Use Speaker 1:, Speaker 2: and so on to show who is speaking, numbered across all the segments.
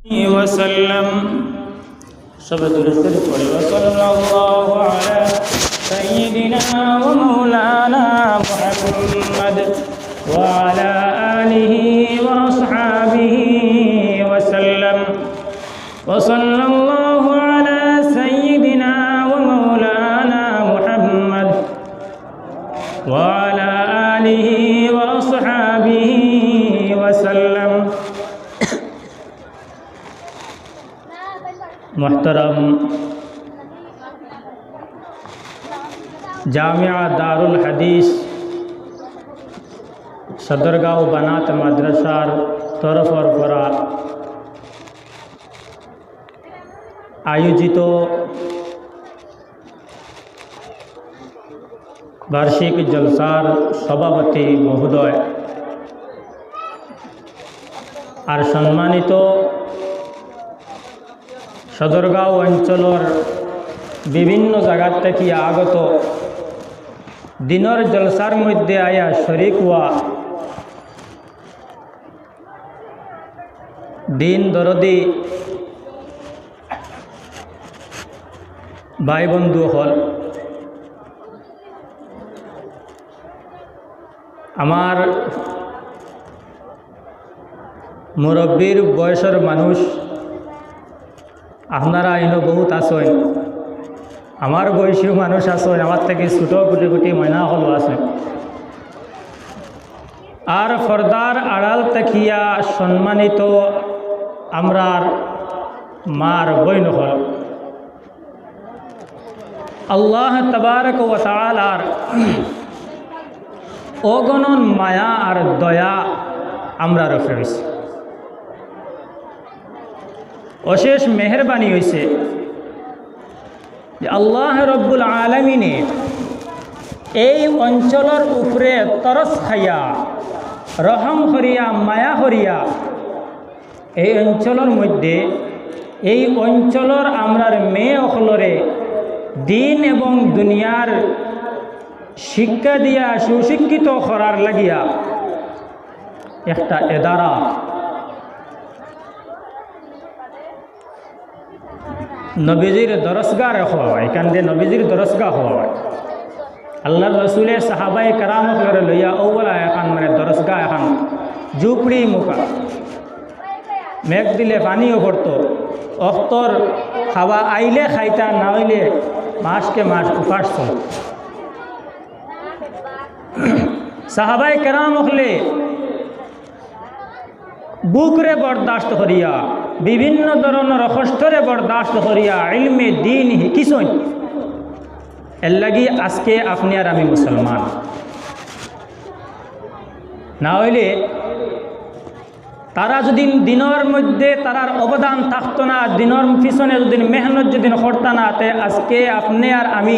Speaker 1: وسلم وصلى الله على سيدنا ومولانا محمد وعلى آله وأصحابه وسلم وصلى الله على سيدنا ومولانا محمد وعلى آله وأصحابه وسلم। मुहतरम जामिया दारुल हदीस सदरगांव बनात मद्रसार तरफर परा आयोजित वार्षिक जलसार सभापति महोदय और सम्मानित सदरगांव अंचलर विभिन्न जगह थेके आगत दिनर जलसार मध्य आया शरीक हुआ दिन दरदी भाई बंधु हल आमार मुरब्बीर बयसर मानुष আপনারা এনে বহুত আছেন, আমার বয়সী মানুষ আছেন, আমার থেকে ছোটো কোটি কোটি ময়না হল আছে, আর ফর্দার আড়াল তাকিয়া সম্মানিত আমরার মার বইন হল আল্লাহ তাবারক ওয়া তাআলার অগণন মায়া আর দয়া আমরা রয়েছে, অশেষ মেহরবানি হয়েছে যে আল্লাহ রব্বুল আলামিনে এই অঞ্চলের উপরে তরস খাইয়া রহম করিয়া মায়া করিয়া এই অঞ্চলের মধ্যে এই অঞ্চলের আমরার মেয়ে অখলরে দিন এবং দুনিয়ার শিক্ষা দিয়া সুশিক্ষিত করার লাগিয়া একটা এদারা নবীজির দরসগাহ রাখা হয়। এখান দিয়ে নবীজির দরসগাহ হওয়া হয়। আল্লাহ রসুলের সাহাবাই কারামক লইয়া ওবলা এখন মানে দরসগাহ এখন ঝুপড়ি মুখা মেঘ দিলে পানিও পড়তো, অক্তর খাওয়া আইলে খাইতা না হইলে মাসকে মাস উপাস চল। সাহাবাই কেরামকলে বুকরে বরদাস্ত করিয়া বিভিন্ন ধরনের কষ্টরে বরদাস্ত করিয়া ইলমে দিন শিকিছন, এর লাগি আজকে আপনি আর আমি মুসলমান। না হইলে তারা যদি দিনের মধ্যে তারার অবদান থাকতো না, দিনের পিছনে যদি মেহনত যদি করতো না, তে আজকে আপনি আর আমি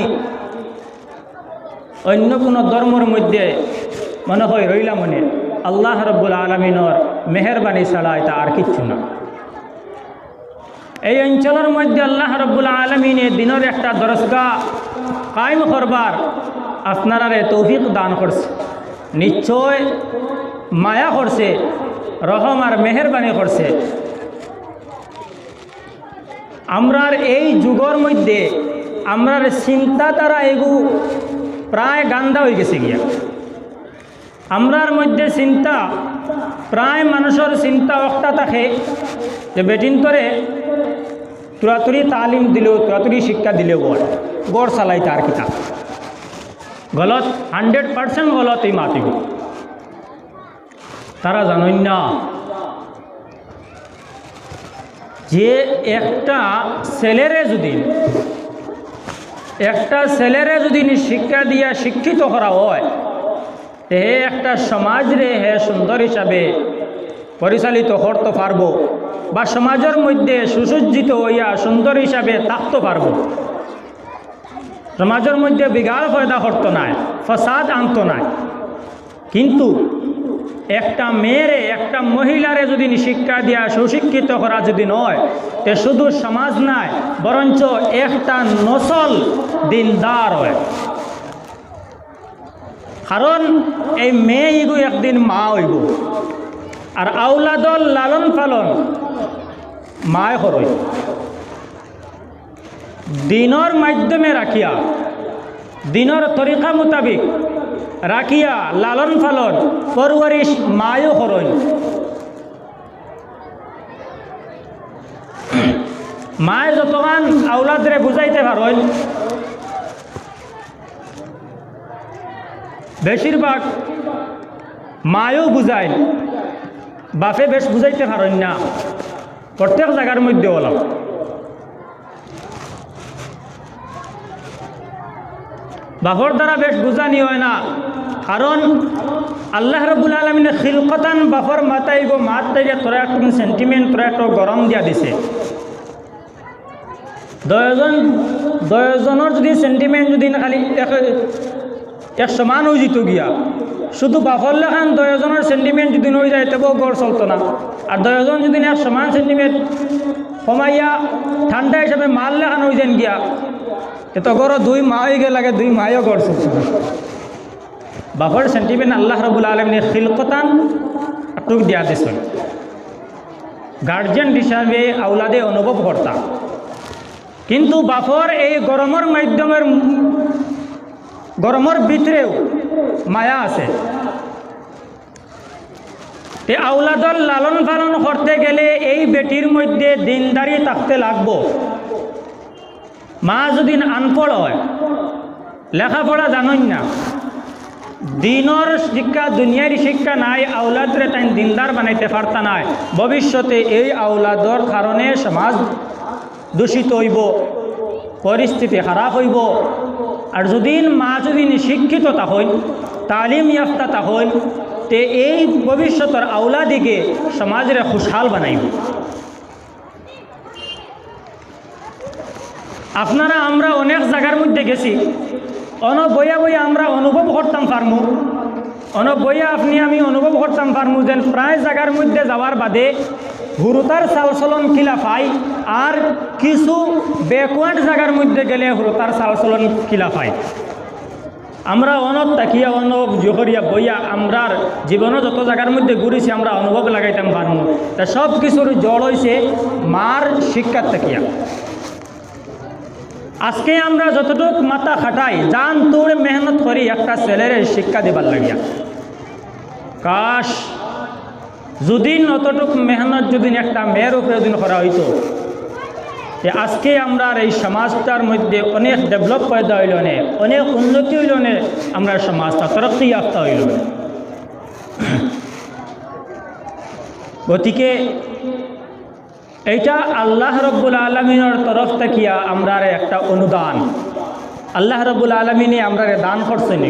Speaker 1: অন্য কোনো ধর্মের মধ্যে মনে হয় রইলাম মনে আল্লাহ রব্বুল আলামিনের মেহরবানি ছাড়া এটা আর কিচ্ছু না। এই অঞ্চলের মধ্যে আল্লাহ রব্বুল আলামিনে দিনের একটা দরসগাহ কায়েম করবার আপনারারে তৌফিক দান করছে, নিশ্চয় মায়া করছে, রহম আর মেহরবানি করছে। আমরার এই যুগের মধ্যে আমরার চিন্তা তারা এগু প্রায় গান্দা হয়ে গেছে গিয়া। আমরার মধ্যে চিন্তা প্রায় মানুষের চিন্তা একটা থাকে যে বেটিনতরে তুরাতুরি তালিম দিলেও তুরাতুরি শিক্ষা দিলেও গড় চালাই তার কিতাব গলত 100% গলত এই মাতিব। তারা জানেন না যে একটা ছেলেরে যদি শিক্ষা দিয়া শিক্ষিত করা হয়, হে একটা সমাজ রে হে সুন্দর হিসাবে পরিচালিত করতে পারবো বা সমাজের মধ্যে সুসজ্জিত হইয়া সুন্দর হিসাবে থাকতে পারবো। সমাজের মধ্যে বিগাড় পয়দা করতো নাই, ফসাদ আনতো নাই। কিন্তু একটা মেয়েরে একটা মহিলারে যদি শিক্ষা দিয়া সুশিক্ষিত করা যদি নয়, তে শুধু সমাজ নাই বরঞ্চ একটা নসল দিনদার হয়। কারণ এই মেয়ে ইগু একদিন মা হইব, আর আউলাদল লালন পালন মায় হরই দিনর মাধ্যমে রাখিয়া দিনর তরিকা মোতাবিক রাখিয়া লালন পালন পরওয়ারিশ মায়ও হরই। মায় যতমান আওলাদরে বুঝাইতে পারেন বেশিরভাগ মায়ও বুঝায়, বাপে বেশ বুঝাইতে পারেন না প্রত্যেক জায়গার মধ্যে হলাম। বাপর দ্বারা বেশ বুঝানি হয় না, কারণ আল্লাহ রাব্বুল আলামিনের খিলকতান বাপর মাতাইব মাত তাইয়া তোরা একটু সেন্টিমেন্ট তোরা একটু গরম দিয়া দিছে। দশজনের যদি সেন্টিমেন্ট যদি খালি এক সমান হয়ে যেত গিয়া, শুধু বাপর লেখান 10 জনের সেন্টিমেন্ট যদি হয়ে যায় তবেও গড় চলতো না। আর 10 জন যদি এক সমান সেন্টিমেন্ট কমাইয়া ঠান্ডা হিসাবে মাল লেখান হয়ে যান গিয়া, এত গড় 2 মা হয়ে গেলে লাগে 2 মায়ও গড় চলতো না। বাপর সেন্টিমেন্ট আল্লাহ রাব্বুল আলামিনের খিলকতান টুক দিয়া দিছেন, গার্জিয়ান হিসাবে আওলাদে অনুভব করতা। কিন্তু বাপর এই গরমের মাধ্যমের গরমের ভিতরেও মায়া আছে। তে আওলাদর লালন পালন করতে গেলে এই বেটির মধ্যে দিনদারি থাকতে লাগবো। মা যদি আনপড় হয়, লেখাপড়া জানেন না, দিনের শিক্ষা দুনিয়ার শিক্ষা নাই, আওলাদরে তাই দিনদার বানাইতে পারতা নাই, ভবিষ্যতে এই আওলাদর কারণে সমাজ দূষিত হইব, পরিস্থিতি খারাপ হইব। আর যদি মা যদি শিক্ষিত তখন তালিম ইয়াফতা তখন তে এই ভবিষ্যতের আওলাদিকে সমাজের খুশহাল বানাইব। আপনারা আমরা অনেক জায়গার মধ্যে গেছি, বইয়া বইয়া আমরা অনুভব করতাম পারমু, বইয়া আপনি আমি অনুভব করতাম পারমু যে প্রায় জায়গার মধ্যে যাওয়ার বাদে হুরুতার চালচলন কিলা পাই, আর কিছু ব্যাকওয়ার্ড জায়গার মধ্যে গেলে হুরুতার চালচলন কিলা পাই। আমরা অনত তাকিয়া অনুভব জোহরিয়া বইয়া আমরার জীবনে যত জায়গার মধ্যে ঘুরেছি আমরা অনুভব লাগাইতাম পারমু। তা সব কিছুর জল হয়েছে মার শিক্ষার তাকিয়া। আজকে আমরা যতটুকু মাথা খাটাই জান তোর মেহনত করি একটা ছেলের শিক্ষা দেবার লাগিয়া, কাশ যদি অতটুক মেহনত যদি একটা মেয়ের উপরে যদি করা হইতো, আজকে আমরা এই সমাজটার মধ্যে অনেক ডেভেলপ পয়দা হইল, অনেক উন্নতি হইল, আমরা সমাজটা তরক্কি ইয়াফতা হইল। গতিকে এইটা আল্লাহ রব্বুল আলমিনের তরফ থেকে আমরা একটা অনুদান। আল্লাহ রব্বুল আলমিনে আমরা দান করছেন,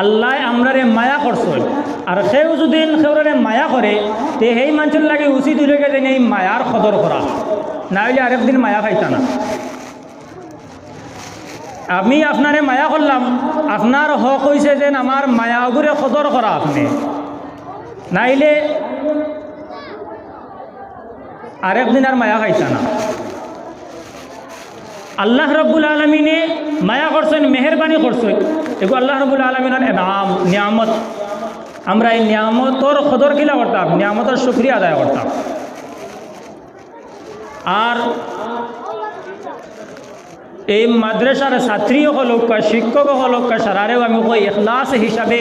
Speaker 1: আল্লাহ আমরারে মায়া করছেন। আর সেও যদি সেওরে মায়া করে তে সেই মানুষের লাগে উচিত হইলে যে এই মায়ার কদর করা, না হইলে আরেকদিন মায়া পাইতা না। আমি আপনারে মায়া করলাম, আপনার হক হয়েছে যে আমার মায়াগুরে কদর করা, আপনি নাইলে আরেকদিন আর মায়া খাইতা না। আল্লাহ রব্বুল আলমিনে মায়া করছেন, মেহরবানি করছেন, এগুলো আল্লাহ রব্বুল আলমিনের নাম নিয়ামত। আমরা এই নিয়ামতর কদর কিলা করতাম, নিয়ামতের শুকরিয়া আদায় করতাম। আর এই মাদ্রাসার ছাত্রীও হলক, শিক্ষক হলক, সারারেও আমি কই এখলাস হিসাবে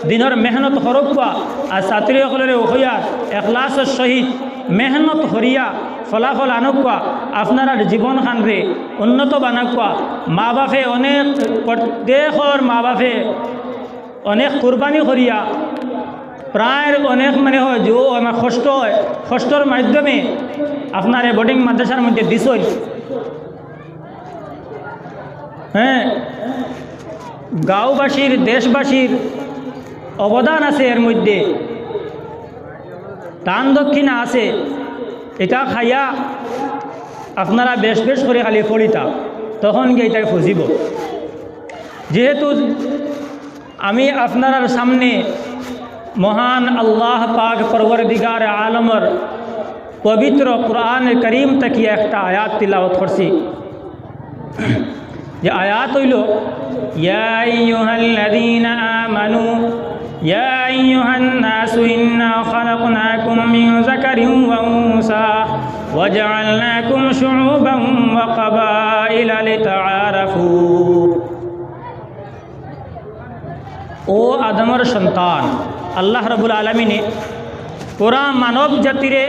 Speaker 1: দিনের মেহনত হরকা, আর ছাত্রীসকলের হইয়া এখলাসের সহিত মেহনত হরিয়া ফলাফল আনকা, আপনার জীবন খানরে উন্নত বানাকা। মা বাপে অনেক প্রত্যেকর মা বাপে অনেক কুরবানি করিয়া প্রায় অনেক মানে হয় যে আমার কষ্ট হয়, কষ্টর মাধ্যমে আপনার এই বোর্ডিং মাদ্রাসার মধ্যে দিছই। হ্যাঁ, গাঁওবাসীর দেশবাসীর অবদান আছে, এর মধ্যে দান দক্ষিণা আছে। এটা খাইয়া আপনারা বেশ বেশ করে খালি ফলিতা, তখন গিয়ে এটাকে ফুজিব। যেহেতু আমি আপনার সামনে মহান আল্লাহ পাক পরওয়ারদিগার আলমর পবিত্র কুরআন করিম থেকে একটা আয়াত তিলাওয়াত করছি, যে আয়াত হইল ইয়া আইয়ুহাল্লাযীনা আমানু ইয়া আইয়ুহান নাসু ইন্না খালাকনাকুম মিন যাকারিন ওয়া উনসা وجعلناكم شعوبا وقبائل لتعارفوا ও আদমের সন্তান আল্লাহ রাব্বুল আলামিনে পুরা মানব জাতিরে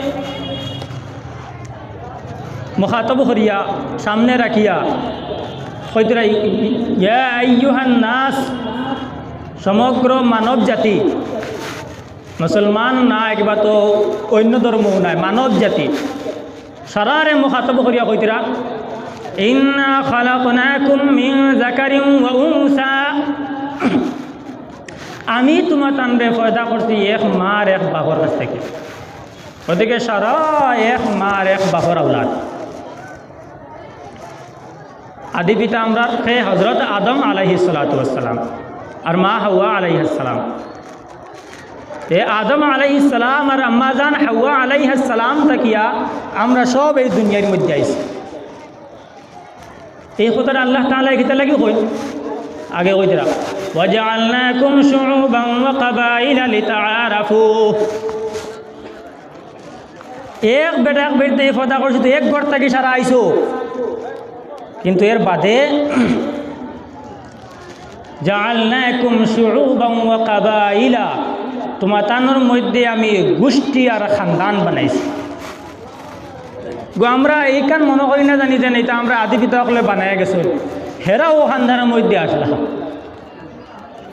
Speaker 1: মুখাতব করিয়া সামনে রাখিয়া কইতরা ইয়া আইয়ুহান নাস সমগ্র মানব জাতি মুসলমান না একবা তো অন্য ধর্ম নাই মানব জাতি সারারে মুখাতব করিয়া কইতরা ইন্না খালাকনাকুম মিন যাকারিন ওয়া উনসা আমি তোমার তানরে পয়দা করছি এক মার এক বাপর কাছ থেকে ওদিকে সারা এক মার এক বাপর আওলাদ আদি পিতা আমরা হে হজরত আদম আলাইহিস সালাতু ওয়াস সালাম আর মা হাওয়া আলাইহিস সালাম এ আদম আলাইহিস সালাম আর আম্মা জান হাওয়া আলাইহিস সালাম তাকিয়া আমরা সব এই দুনিয়ার মধ্যে আইছি এই কথাটা আল্লাহ তাআলা কিতা লাগি কই আগে কইতরা وجعلناكم شعوبا وقبائل لتعارفوا এক বেটা এক বেটে ফদা করছো তো এক ঘর থেকে সারা আইছো কিন্তু এর বাদে জাআলনাকুম শুউবান ওয়া কাবাইলা তোমাদের মধ্যে আমি গোষ্ঠী আর খানদান বানাইছি গো আমরা এইখান মনে করি না জানি যে এটা আমরা আদি পিতা সকলে বানায় গেছো হেরাও খানদানের মধ্যে আসলা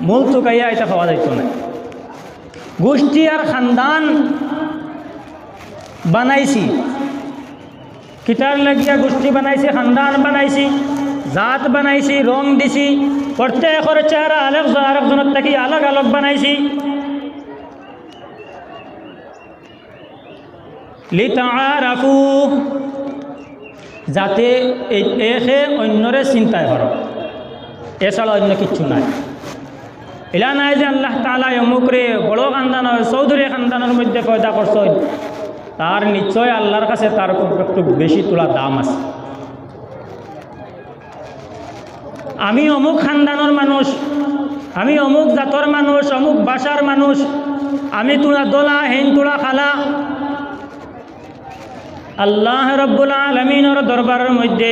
Speaker 1: মূল তো গাইয়া এটা পাওয়া যাইতো না গোষ্ঠী আর খানদান বানাইছি কিতার লাগিয়া গোষ্ঠী বানাইছি খানদান বানাইছি জাত বানাইছি রং দিছি প্রত্যেকের চেহারা আরেকজনের থেকে আলাগ আলাগ বানাইছি লিতাআরাফু যাতে একে অন্যরে চিন্তায় করো এছাড়া অন্য কিচ্ছু নাই এলা নাই যে আল্লাহ তাআলা অমুকরে বড় খানদান চৌধুরী খানদানের মধ্যে পয়দা করছ তার নিশ্চয় আল্লাহর কাছে তার একটু বেশি তোলা দাম আছে আমি অমুক খানদানের মানুষ আমি অমুক জাতর মানুষ অমুক ভাষার মানুষ আমি তোলা দোলা হেন তোলা খালা আল্লাহ রাব্বুল আলামিনের দরবারের মধ্যে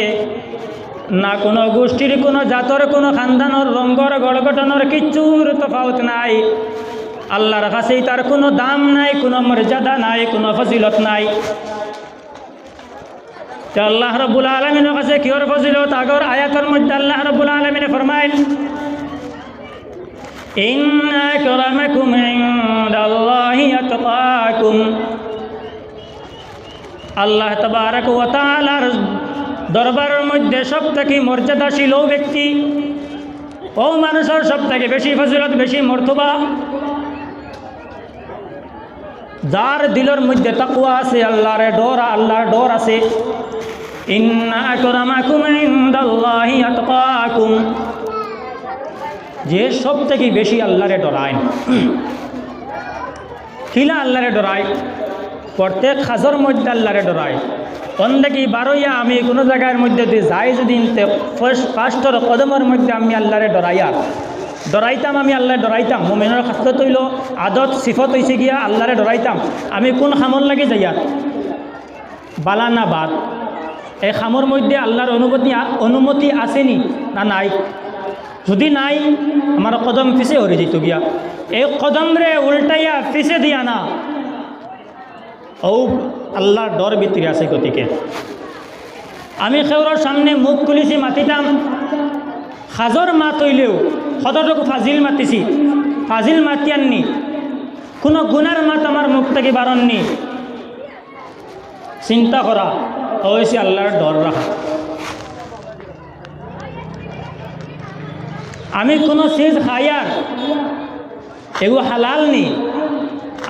Speaker 1: না কোনো গোষ্ঠীর কোনো জাতর কোনো খানদানোর রঙ্গর গড়গঠনের কিচ্ছুর তফাউত নাই আল্লাহর কাছেই তার কোনো দাম নাই কোনো মর্যাদা নাই কোনো ফজিলত নাই আল্লাহ রাব্বুল আলামিনের কাছে কিয়র ফজিলত আগর আয়াতের মধ্যে আল্লাহ রাব্বুল আলামিনে ফরমাইল ইন্না আকরামাকুম ইনদাল্লাহি আতকাকুম আল্লাহ তাবারক ওয়া তাআলার দরবারের মধ্যে সবথেকে মর্যাদাশীল ব্যক্তি ও মানুষের সবথেকে বেশি ফজিলত বেশি মর্তবা যার দিলের মধ্যে তাকওয়া আছে আল্লাহর ডর আছে ইন্না আকরামাকুম ইনদাল্লাহি আতকাকুম যে সবথেকে বেশি আল্লাহরে ডরায় কিলা আল্লাহরে ডরায় প্রত্যেক খাজর মধ্যে আল্লাহরে ডরায় অন্দেকি বারোইয়া আমি কোনো জায়গার মধ্যে দিয়ে যাই যদি ফার্স্টর কদমের মধ্যে আমি আল্লাহরে ডরাইতাম আমি আল্লাহ ডরাইতাম মুমিনের খাসলত হইল আদত সিফত হয়েছে গিয়া আল্লাহরে ডরাইতাম আমি কোন খামর লাগে যাইয়া বালা না বাদ এই খামর মধ্যে আল্লাহর অনুমতি আসেনি না নাই যদি নাই আমার কদম পিছে হরে যেত গিয়া এই কদম রে উল্টাইয়া পিছে দিয়া না ও আল্লাহর ডর ভিতরে আছে গতিকে আমি খেউরের সামনে মুখ খুলিছি মাতিতাম হাজর মাত হইলেও কতটুকু ফাজিল মাতিছি ফাজিল মাতিয়াননি কোনো গুনার মাত আমার মুখ থেকে বারণনি চিন্তা করা হয়েছে আল্লাহর ডর রাখা আমি কোনো চিজ খাইয়ার এগো হালাল নি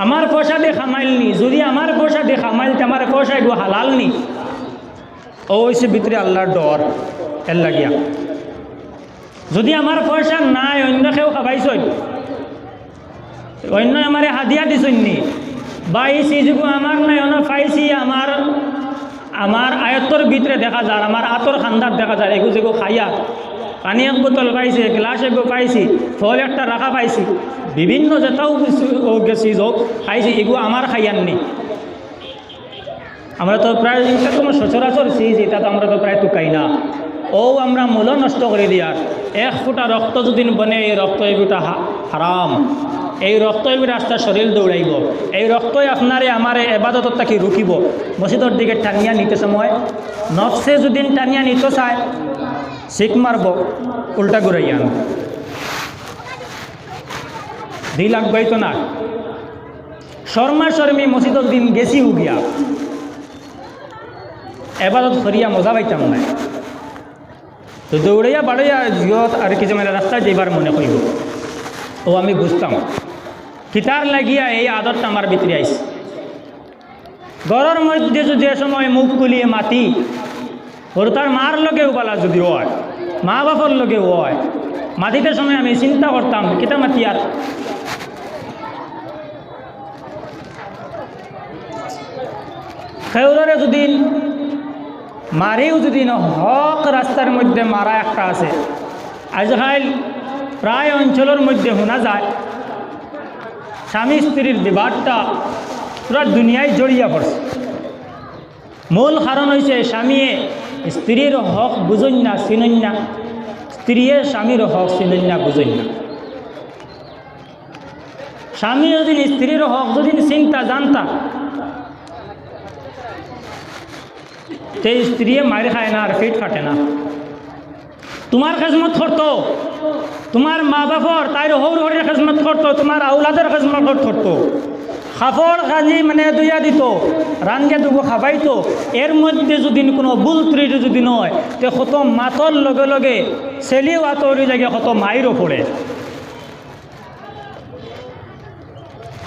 Speaker 1: আমার পয়সা দিয়ে খামাইলনি যদি আমার পয়সা দিয়ে খামাইলতে আমার পয়সা এগো হালাল নি ও হয়েছে ভিতরে আল্লাহর ডর এর লাগিয়া যদি আমার পয়সা নাই অন্য কেউ খাবাইছ অন্য আমারে হাদিয়া দিছনি বা এই চিজগু আমার নাই অন্য পাইছি আমার আয়ত্তর ভিতরে দেখা যায় আমার আতর খান্দার দেখা যায় এগু যেগু খাইয়া পানি এক বোতল পাইছি গ্লাস এগু পাইছি ফল একটা রাখা পাইছি বিভিন্ন যেটাও চিজ হোক খাইছি এগু আমার খাইয়াননি আমরা তো প্রায় এটা তো সচরাচর চিজ, এটা তো আমরা তো প্রায় টুকাই না। ও আমরা মূল্য নষ্ট করে দিয়ার, এক ফোঁটা রক্ত যদি বনে এই রক্ত এগুটা হারাম, এই রক্ত এগুলো রাস্তার শরীর দৌড়াইব, এই রক্তই আপনারে আমার এবাদতর তাকে রুকিব। মসজিদের দিকে টানিয়া নিতে সময় নফসে যদি টানিয়া নিতে চায় শিখ মারব, উল্টা ঘুরাইয়া দুই লাখ বাইতো না শর্মা শর্মী মসজিদের দিন গেছি উগিয়া এবাদত করিয়া মজা পাইতাম না, তো দৌড়াইয়া বাড়াইয়া জিয়ত আর কিছু মানে রাস্তায় যাইবার মনে করিব। ও আমি বুঝতাম কিতার লাগিয়া এই আদতটা আমার ভিতরে আইস। ঘরের মধ্যে যে সময় মুখ খুলিয়ে মাতি ওর তার মার লগেও বলা যদি হয়, মা বাপর লগেও হয়, মাতিতে সময় আমি চিন্তা করতাম কিতা মাতি আর খেউরে যদি মারিও যদি হক রাস্তার মধ্যে মারা একটা আছে। আজকাল প্রায় অঞ্চলের মধ্যে শোনা যায় স্বামী স্ত্রীর বিবাদটা পুরা দুনিয়ায় জড়িয়ে পড়ছে। মূল কারণ হয়েছে স্বামীয়ে স্ত্রীর হক বুঝন না, চিনন না, স্ত্রীয়ে স্বামীর হক চিনন না, বুঝন না। স্বামী যদি স্ত্রীর হক যদি চিন্তা জানতা তে স্ত্রী মার খায় না আর পেট ফাটে না। তোমার খেজমত করতো, তোমার মা বাপর তাই হৌর হরের খেজমত করতো, তোমার আউলাদের খেজমত করতো, খাফড় খাজি মানে দুইয়া দিত, রানকে দুগো খাবাইতো। এর মধ্যে যদি কোনো ভুল ত্রুটি যদি নয় তে কত মাতর লগে লগে ছেলেও আতরি জায়গায় কত মাইরও পড়ে।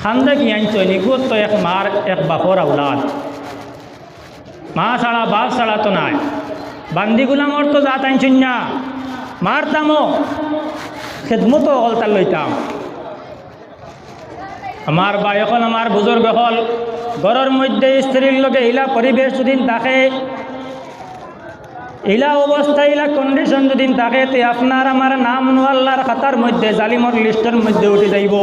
Speaker 1: খান্দা কি আনছো নিগুত তো এক মার এক বাপর আউলাদ, মা ছাড়া বাপ ছাড়া তো নাই। বান্দি গুলামর তো জাত আনছেন না, মারতামও খেদমতো অলতার লইতাম। আমার বা এখন আমার বুজুর্গ হল ঘরের মধ্যে স্ত্রীর লগে ইলা পরিবেশ যদি থাকে, ইলা অবস্থা ইলা কন্ডিশন যদি থাকে, তে আপনার আমার নাম আল্লাহর খাতার মধ্যে জালিমর লিস্টের মধ্যে উঠে যাইব।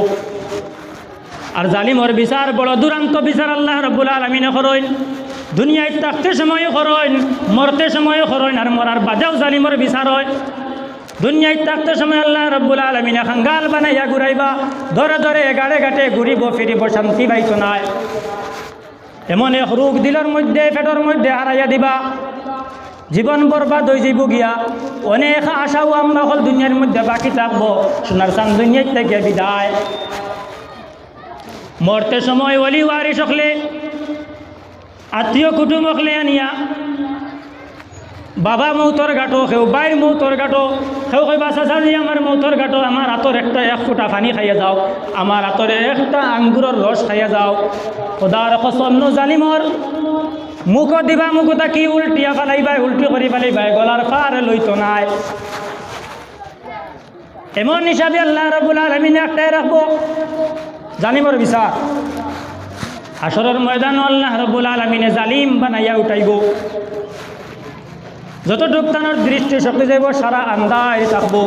Speaker 1: আর জালিমর বিচার বড় দুরান্ত বিচার আল্লাহ রাব্বুল আলামিনে করেন। দুনিয়ায় থাকতে সময় করেন, মরতে সময় করেন, আর মরার বাদেও জালিমর বিচার হয়। দুনিয়ায় থাকতে সময় আল্লাহ রাব্বুল আলামিনে খাঙ্গাল বানাইয়া ঘুরাইবা, ধরে ধরে গাড়ে ঘাটে ঘুরিব ফিরিব, শান্তি পাইত নাই। এমন এক রোগ দিলের মধ্যে পেটের মধ্যে হারাইয়া দিবা, জীবন বরবাদ হয়ে যাইব গিয়া। অনেক আশাও আমরা হল দুনিয়ার মধ্যে বাকি থাকবো, সোনার চান দুনিয়ার থেকে বিদায়। মরতে সময় ওলি ওয়ারিস হকলে, আত্মীয় কুটুম হকলে আনিয়া বাবা মৌতর গাটো, কেউ বাইর মৌতর গাটো, কেউ কই বাসা সাজি আমার মৌতর গাটো, আমার হাতর একটা এক ফোঁটা পানি খাইয়া যাও, আমার হাতর একটা আঙ্গুরের রস খাইয়া যাও। খোদার কসম জালিমর মুখ দিবা, মুখ তাকি উল্টিয়া ফেলাইবাই, উল্টি করি ফেলাইবাই, গলার পার লইত নাই। এমন হিসাবে আল্লাহ রাব্বুল আলামিন একটাই রাখবো, জালিমর বিচার। হাসরের ময়দান আল্লাহ রাব্বুল আলামিনে জালিম বানাইয়া উঠাইব। যতটুক তানোর দৃষ্টি শক্তি যাইব সারা আন্দাজ থাকবো।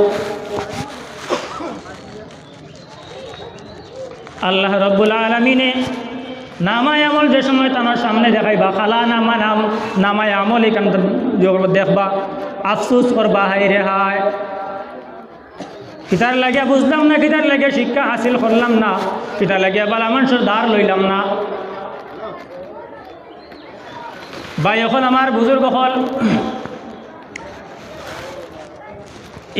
Speaker 1: আল্লাহ রাব্বুল আলামিনে নামায় আমল যে সময় তানোর সামনে দেখাইবা, খালা নামায় আমল এখান দেখবা, আফসোস করবা, হাই রে হায় কিতার লাগিয়া বুঝলাম না, কিতার লাগিয়া শিক্ষা হাসিল করলাম না, কিতার লাগিয়া বালা মানুষের ধার লইলাম না। বা এখন আমার বুজুর্গ হল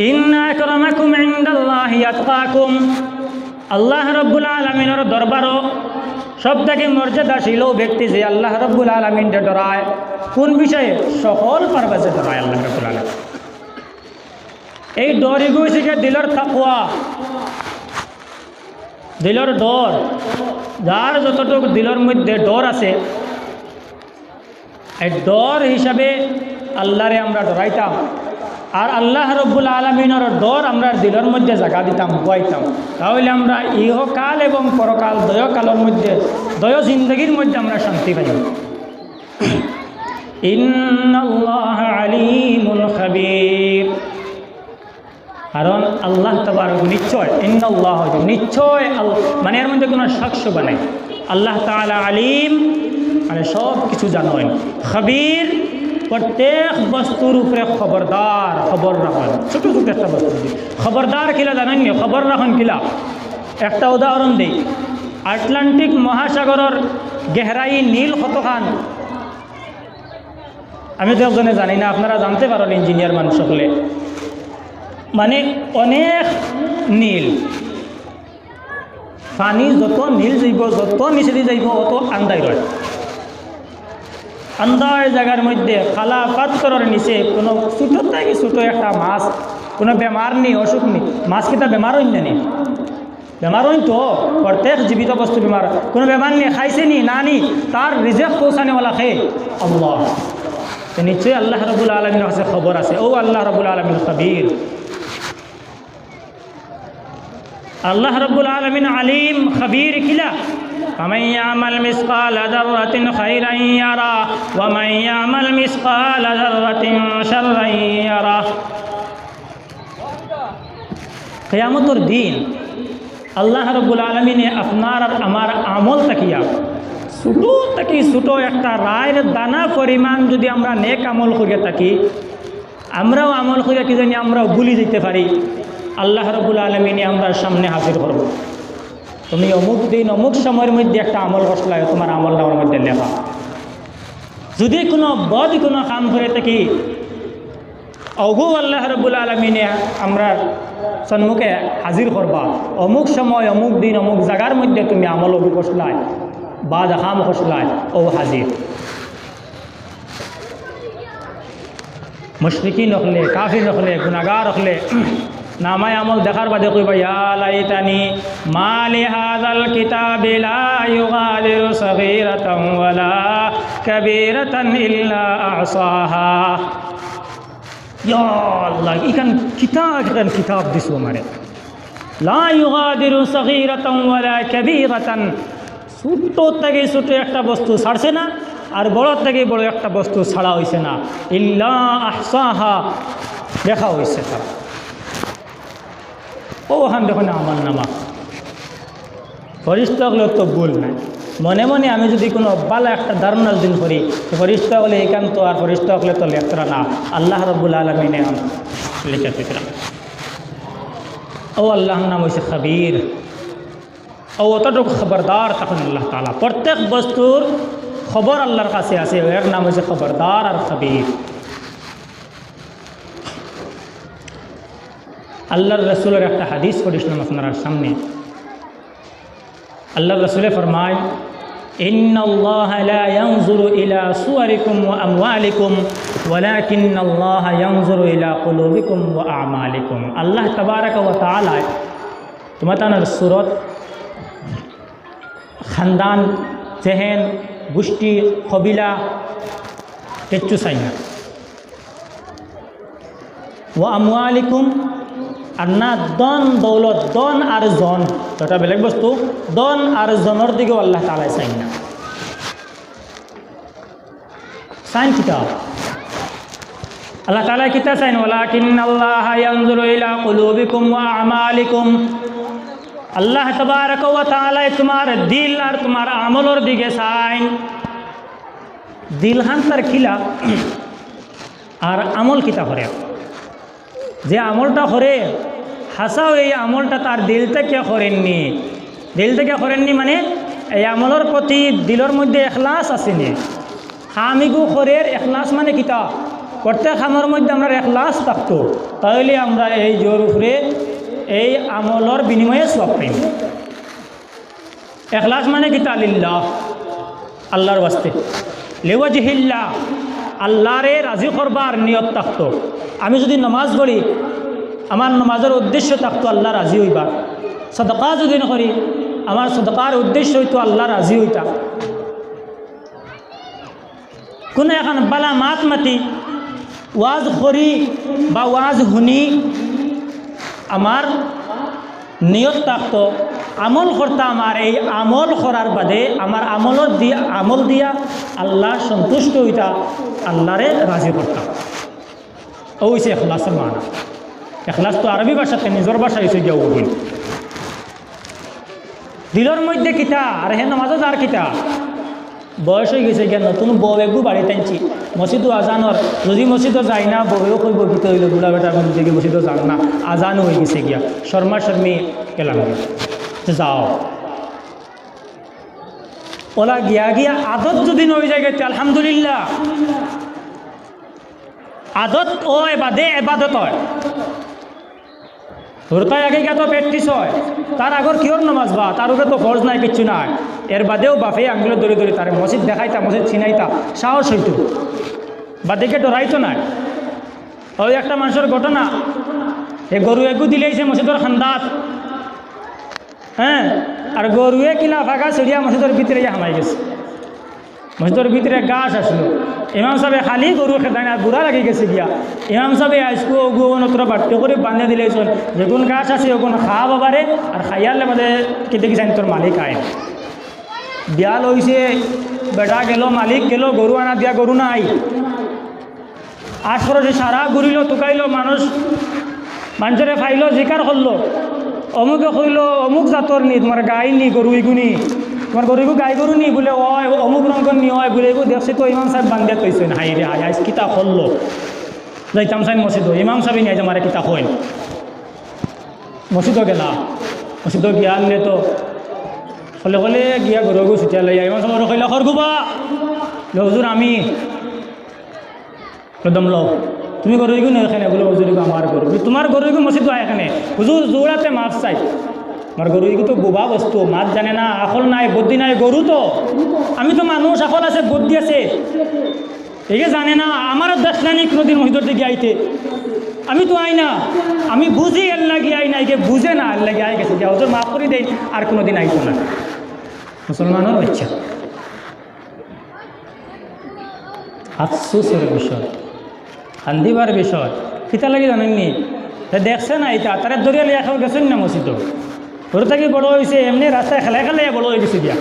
Speaker 1: ইন্না আকরামাকুম ইনদাল্লাহি আতকাকুম, আল্লাহ রাব্বুল আলামিনের দরবারও সবথেকে মর্যাদাশীল ব্যক্তি যে আল্লাহ রাব্বুল আলামিনকে ডরায়। কোন বিষয়ে? সকল পারপাসে ডরায় আল্লাহ রাব্বুল আলামিন। এই ডর এগুলো দিলের তাকওয়া, দিলের ডর। যার যতটুকু দিলের মধ্যে ডর আছে, এই ডর হিসাবে আল্লাহরে আমরা ডরাইতাম, আর আল্লাহ রাব্বুল আলামিনের ডর আমরা দিলের মধ্যে জায়গা দিতাম, বয়াইতাম। তাহলে আমরা ইহকাল এবং পরকাল দয়কালের মধ্যে, দয় জিন্দগির মধ্যে আমরা শান্তি পাই। ইন্নাল্লাহা আলীমুন খাবীর, কারণ আল্লাহ তাবারক নিশ্চয়, ইন্নাল্লাহ নিশ্চয়, মানে এর মধ্যে কোনো সাক্ষ্য বানাই। আল্লাহ তাআলা আলিম, মানে সব কিছু জানেন। খবীর প্রত্যেক বস্তুর উপরে খবরদার, খবর রাখেন। ছোট ছোট একটা বস্তু খবরদার কিলা জানেন নি? খবর রাখেন কিলা? একটা উদাহরণ দিই। আটলান্টিক মহাসাগরের গেহরাই নীল কতখান? আমি তো একজনে জানি না, আপনারা জানতে পারেন ইঞ্জিনিয়ার মানুষ হলে। মানে অনেক নীল, পানি যত নীল যাইব, যত নিচে যাইব অত আন্দাই রয়। আন্দার জায়গার মধ্যে খালা পাথরের নিচে কোনো ছোটো থেকে ছোটো একটা মাছ, কোনো বেমার নেই, অসুখ নেই। মাছ কিতা বেমার হইন না নি? বেমার হইন তো, প্রত্যেক জীবিত বস্তু বেমার। কোনো বেমার নেই, খাইছে নি না নি, তার রিজেক্ট পৌঁছানেওয়ালা খে আল্লাহ। তো নিশ্চয়ই আল্লাহ রাব্বুল আলামিনের কাছে খবর আছে। ও আল্লাহ রাব্বুল আলামিন খবীর। আল্লাহ রাব্বুল আলামিন আলিম খবীর কিলা? فمن يعمل مثقال ذرة خيرا يره ومن يعمل مثقال ذرة شرا يره। কিয়ামতের দিন আল্লাহ রাব্বুল আলামিন আপনার আর আমার আমল তাকিয়া ছোটো থেকে ছোটো একটা রায়ের দানা পরিমাণ যদি আমরা নেক আমল করিয়া থাকি, আমরাও আমল করিয়া কি জানি আমরাও ভুলি যেতে পারি। আল্লাহ রাব্বুল আলামিন আমরা সামনে হাজির করব। তুমি অমুক দিন অমুক সময়ের মধ্যে একটা আমল করছলাই, তোমার আমল নামার মধ্যে লেখা। যদি কোনো বদ কোনো কাম করে থাকি, অগু আল্লাহ রাব্বুল আলামিনে আমরা সম্মুখে হাজির করবা। অমুক সময় অমুক দিন অমুক জায়গার মধ্যে তুমি আমল অগু করছলাই বা কাম করছলাই, ও হাজির। মুশরিকিন হলে, কাফির হলে, গুনাহগার হলে নামায় আমল দেখার বাদে কইবা ইয়া লাইতানি মা লিহাযাল কিতাবি লা ইউগাদিরু সগীরাতান ওয়ালা কাবীরাতান ইল্লা আহসাহা। ইয়া আল্লাহ, ইখান কিতাব দিছো আমারে। লা ইউগাদিরু সগীরাতান ওয়ালা কাবীরাতান, ছোট থেকে ছোট একটা বস্তু ছাড়ছে না, আর বড় থেকে বড় একটা বস্তু ছাড়া হয়েছে না। ইল্লা আহসাহা, দেখা হয়েছে তার। ওখান দেখো না আমার নামা ফরিস্তা হলে তো ভুল নাই। মনে মনে আমি যদি কোনো বালা একটা ধারণা দিন করি, ফরিস্তা হলে একান্ত, আর ফরিস্তা হলে তো লেখরা না, আল্লাহ রাব্বুল আলামিনে লিখে দিতরা। ও আল্লাহর নাম হয়েছে খবীর। ও অতটুকু খবরদার তখন আল্লাহ তাআলা। প্রত্যেক বস্তুর খবর আল্লাহর কাছে আছে, এর নাম হয়েছে খবরদার আর খবীর। আল্লাহর রসুলের একটা হাদিস পড়িছিলাম আপনার সামনে। আল্লাহর রসুলে ফরমায়, ইন্নাল্লাহা লা ইয়ানজুরু ইলা সুওয়ারিকুম ওয়া আমওয়ালিকুম ওয়ালাকিন্নাল্লাহা ইয়ানজুরু ইলা কুলুবিকুম ওয়া আমালিকুম। আল্লাহ তাবারাকা ওয়া তাআলা তোমাদের সুরত, খানদান, চেহেন, গোষ্ঠী, কবিলা কিচ্ছু চাই না। ওয়া আমওয়ালিকুম, আর না দন দৌলত, দন আর জন, এটা বেলেগ বস্তু। দন আর জনের দিকেও আল্লাহ তাআলা চাই না। চাইন কিতাব আল্লাহ তাআলা কিতা চাইন? ওয়ালাকিন্নাল্লাহা ইয়ানজুরু ইলা কুলুবিকুম ওয়া আমালিকুম। আল্লাহ তাবারাকা ওয়া তাআলা তোমার দিল আর তোমার আমলের দিকে চাইন। দিল হান তার খিলা আর আমল কিতা করে। যে আমলটা করে হাসাও, এই আমলটা তার দিল থেকে করেননি। দিল থেকে করেননি মানে এই আমলের প্রতি দিলের মধ্যে এখলাস আসেনি। হামিগু খরের এখলাস মানে কিতা? প্রত্যেক খামের মধ্যে আমরা এখলাস থাকতো, তাহলে আমরা এই জোর উপরে এই আমলের বিনিময়ে সওয়াব পাইব। এখলাস মানে কিতা? লিল্লাহ, আল্লাহর ওয়াস্তে, লিওয়াজহিল্লাহ, আল্লাহরে রাজি করবার নিয়ত থাকতো। আমি যদি নামাজ পড়ি, আমার নামাজের উদ্দেশ্য থাকতো আল্লাহ রাজি হইবার। সদকা যদি করি, আমার সদকার উদ্দেশ্য হইতো আল্লাহ রাজি হইতা। কোনো এখন বালা মাত মাতি ওয়াজ করি বা ওয়াজ শুনি, আমার নিয়ত থাকতো আমল করতাম, আর এই আমল করার বাদে আমার আমল দিয়া আল্লাহ সন্তুষ্ট হইতা, আল্লাহরে রাজি করতাম। ও হইছে এখলাসের মানা। এখলাস তো আরবি ভাষাতে, নিজের ভাষা হয়েছে গিয়া বলি। দিলের মধ্যে কিতা আর হে নামাজও যার কিতা, বয়স হয়ে গেছে গিয়া নতুন বউ একটু বাড়ি টানছি মসজিদও আজানর যদি মসজিদও যাই না বউও কইব গীত হইল বুড়া বেটার দিকে মসজিদও যান না আজানও হয়ে গেছে গিয়া শর্মা শর্মি গেলাম যাও ওলা গিয়া গিয়া আদত যদি নয় যায় গেছে আলহামদুলিল্লাহ আদত ওই বাদে এবাদত হয় হুরতায় আগে গিয়া তো প্র্যাকটিস হয় তার আগর কিয়র নমাজ বা তার উপরে তো ফরজ নাই কিচ্ছু নাই এর বাদেও বাফে আঙ্গুলো ধরে ধরে তার মসজিদ দেখাইতা মসজিদ চিনাইতা সাহস হইতো বাদেকে ডরাইতো নাই ওই একটা মানুষের ঘটনা এ গরু একু দিলেইছে মসজিদের খান্দাত হ্যাঁ আর গরুয়ে কিলা ফাঁকা ছড়িয়া মসজিদের ভিতরে হামাই গেছে মসজিদের ভিতরে গাছ আসলো ইমাম সাহেব খালি গরু খেতায় না বুড়া লাগি গেছে গিয়া ইমাম সাহেব আজকু অগুনতরা বাট্য করে বান্ধে দিলেছেন যেগুন গাছ আছে ওগুন খা বাবারে আর খাইয়ালে বাদে কেটে গেছেন তোর মালিক আয় বিয়াল হয়েছে বেটা গেল মালিক গেল গরু আনা দিয়া গরু নাই আশপাশে সারা ঘুরিল টুকাইল মানুষের ফাইল জিকার করলো অমুকে কইল অমুক জাতর নি তোমার গাই নি গরু ইগুনি তোমার গরু গাই গরু নি বলে হয় অমুক রঙের নি হয় বলে এগু দেখছি তো ইমাম সাহেব বান্ধিয়া কইছেন হাই রে হাই আজ কিতাব করলো যাইতাম সাহেব মসজিদ ইমাম সাহেব নিয়ে আমার কিতাব হয় মসজিদও গেলা মসজিদও গিয়া আনলে তো হলে হলে গিয়া গরু ছুটিয়া লইয়া ইমাম সাহেব কইলা খরগুবা হুজুর আমি একদম লো তুমি গরু এগু নেই এখানে বলে হুজুর আমার গরু তোমার গরু এগু মসজিদ হয় এখানে হুজুর জোড়াতে মাছ চাই আমার গরু এগু তো বোবা বস্তু মাছ জানে না আকল নাই বুদ্ধি নাই গরু তো আমি তো মানুষ আকল আছে বুদ্ধি আছে এগে জানে না আমারও দেশ নাই কোনোদিন মসজিদের দিকে আইতে আমি তো আই না আমি বুঝি এর লাগি আই না এগে বুঝে না এর লাগি আই গেছে যে হুজুর মাফ করে দেয় আর কোনোদিন আইতো না মুসলমানের ইচ্ছা আফসোসের বিষয় কান্দিবার বিষয় কিতা লাগি জানেননি দেখছে না এটা তারা দরিয়া লিয়া খাওয়া গেছেন না মসজিদ ওর থেকে বড় হয়েছে এমনি রাস্তায় খেলা খেলাইয়া বড় হয়ে গেছে দিয়া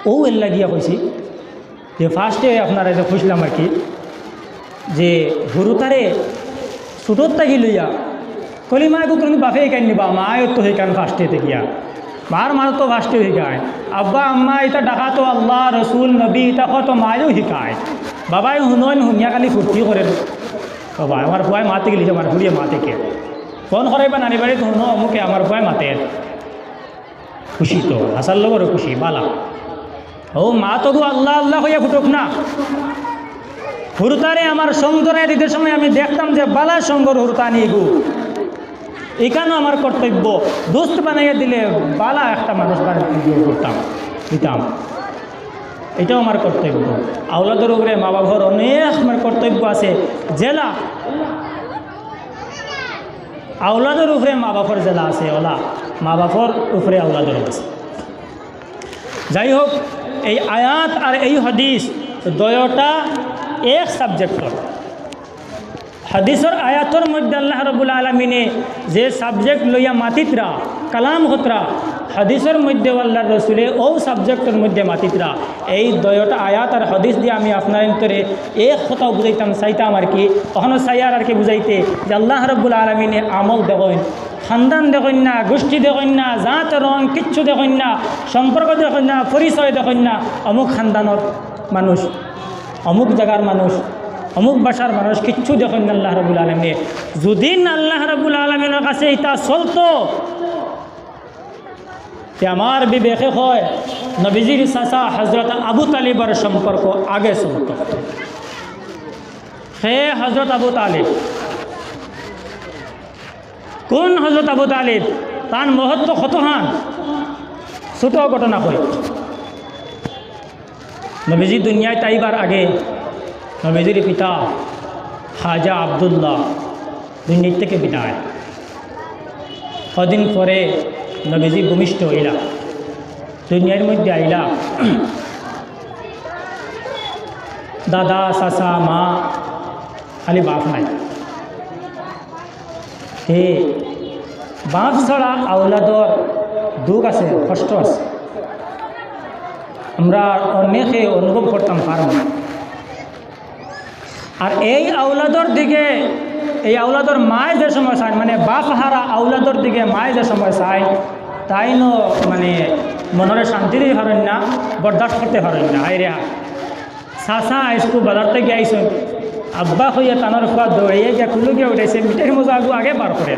Speaker 1: ও এর লাগিয়া কইছি যে ফার্স্টে আপনারা যে খুঁজলাম আর কি যে হুরুতারে ছোটোর থাকি লইয়া কলি মা এগুলো তুমি বাফে কান নিবা মায়ের তো সেইখান ফার্স্টেতে গিয়া মার মার তো ফার্স্টে শিখায় আব্বা আম্মা এটা ডাকা তো আল্লাহ রসুল নবী এটা তো মায়েও শিকায় বাবাই শুনন শুনিয়া খালি ফুর্তি করে বাবা আমার ভয় মাতে গেলি আমার ঘুরিয়ে মাতে কে ফোন করাইবা নানি বাড়ি শুনো অমুকে আমার ভয় মাতে খুশি তো হাসার লগরও খুশি বালা ও মা তো আল্লাহ আল্লাহ হইয়া ফুটুক না হুরতারে আমার সঙ্গরায় দিতে সময় আমি দেখতাম যে বালা সঙ্গর হুরতানি গু এখানেও আমার কর্তব্য দোস্ত বানাইয়া দিলে বালা একটা মানুষ বানিয়ে করতাম দিতাম এটাও আমার কর্তব্য আওলাদের উপরে মা বাবার অনেক আমার কর্তব্য আছে জেলা আওলাদের উপরে মা বাবার জেলা আছে ওলা মা বাবার উপরে আওলাদের আছে যাই হোক এই আয়াত আর এই হাদিস দয়টা এক সাবজেক্টর হাদিসর আয়াতর মধ্যে আল্লাহ রাব্বুল আলামিনে যে সাবজেক্ট লইয়া মাতিতরা কালাম হতরা হাদিসের মধ্যে আল্লাহর রসুলে ও সাবজেক্টের মধ্যে মাতিতরা এই দয়টা আয়াত আর হাদিস দিয়ে আমি আপনার অন্তরে এক কথা বুঝাইতাম চাইতাম আর কি কখনো চাইয়ার আর কি বুঝাইতে যে আল্লাহ রাব্বুল আলামিনে আমল দেখেন খানদান দেখেন না গোষ্ঠী দেখেন না জাত রং কিচ্ছু দেখেন না সম্পর্ক দেখেন না পরিচয় দেখেন না অমুক খানদানের মানুষ অমুক জায়গার মানুষ অমুক ভাষার মানুষ কিচ্ছু দেখেন না আল্লাহ রাব্বুল আলামিনে যদি আল্লাহ রাব্বুল আলামিনের কাছে এটা চলতো যে আমার বিবেকে হয় নবীজির চাচা হজরত আবু তালিবের সম্পর্ক আগে চলত হে হজরত আবু তালিব কোন হজরত আবু তালিব তার মহত্ব কতহান ছোট ঘটনা হয় নবীজি দুনিয়ায় তাইবার আগে নবীজির পিতা খাজা আবদুল্লাহ দুনিয়া থেকে বিদায় কদিন পরে নবীজি ভূমিষ্ঠ হইলা দুনিয়ার মধ্যে আইলা দাদা চাচা মা খালি বাপ নাই হে বাপ ছাড়া আওলাদর দুঃখ আছে কষ্ট আছে আমরা অনেকে অনুভব করতাম পারব আর এই আওলাদর দিকে এই আওলাদর মায় যে সময় চায় মানে বাপ হারা আওলাদর দিকে মায় যে সময় চায় তাই মানে মনরে শান্তি দিয়ে পারেন না, বরদাস্ত করতে পারেন না। হাই রে চাচা আইসকু বাজার থেকে আইসুন, আব্বা হইয়া টানোর খোয়া দৌড়িয়ে গিয়া খুলু গিয়ে উঠাইছে, মিঠাই মজা আগে বার করে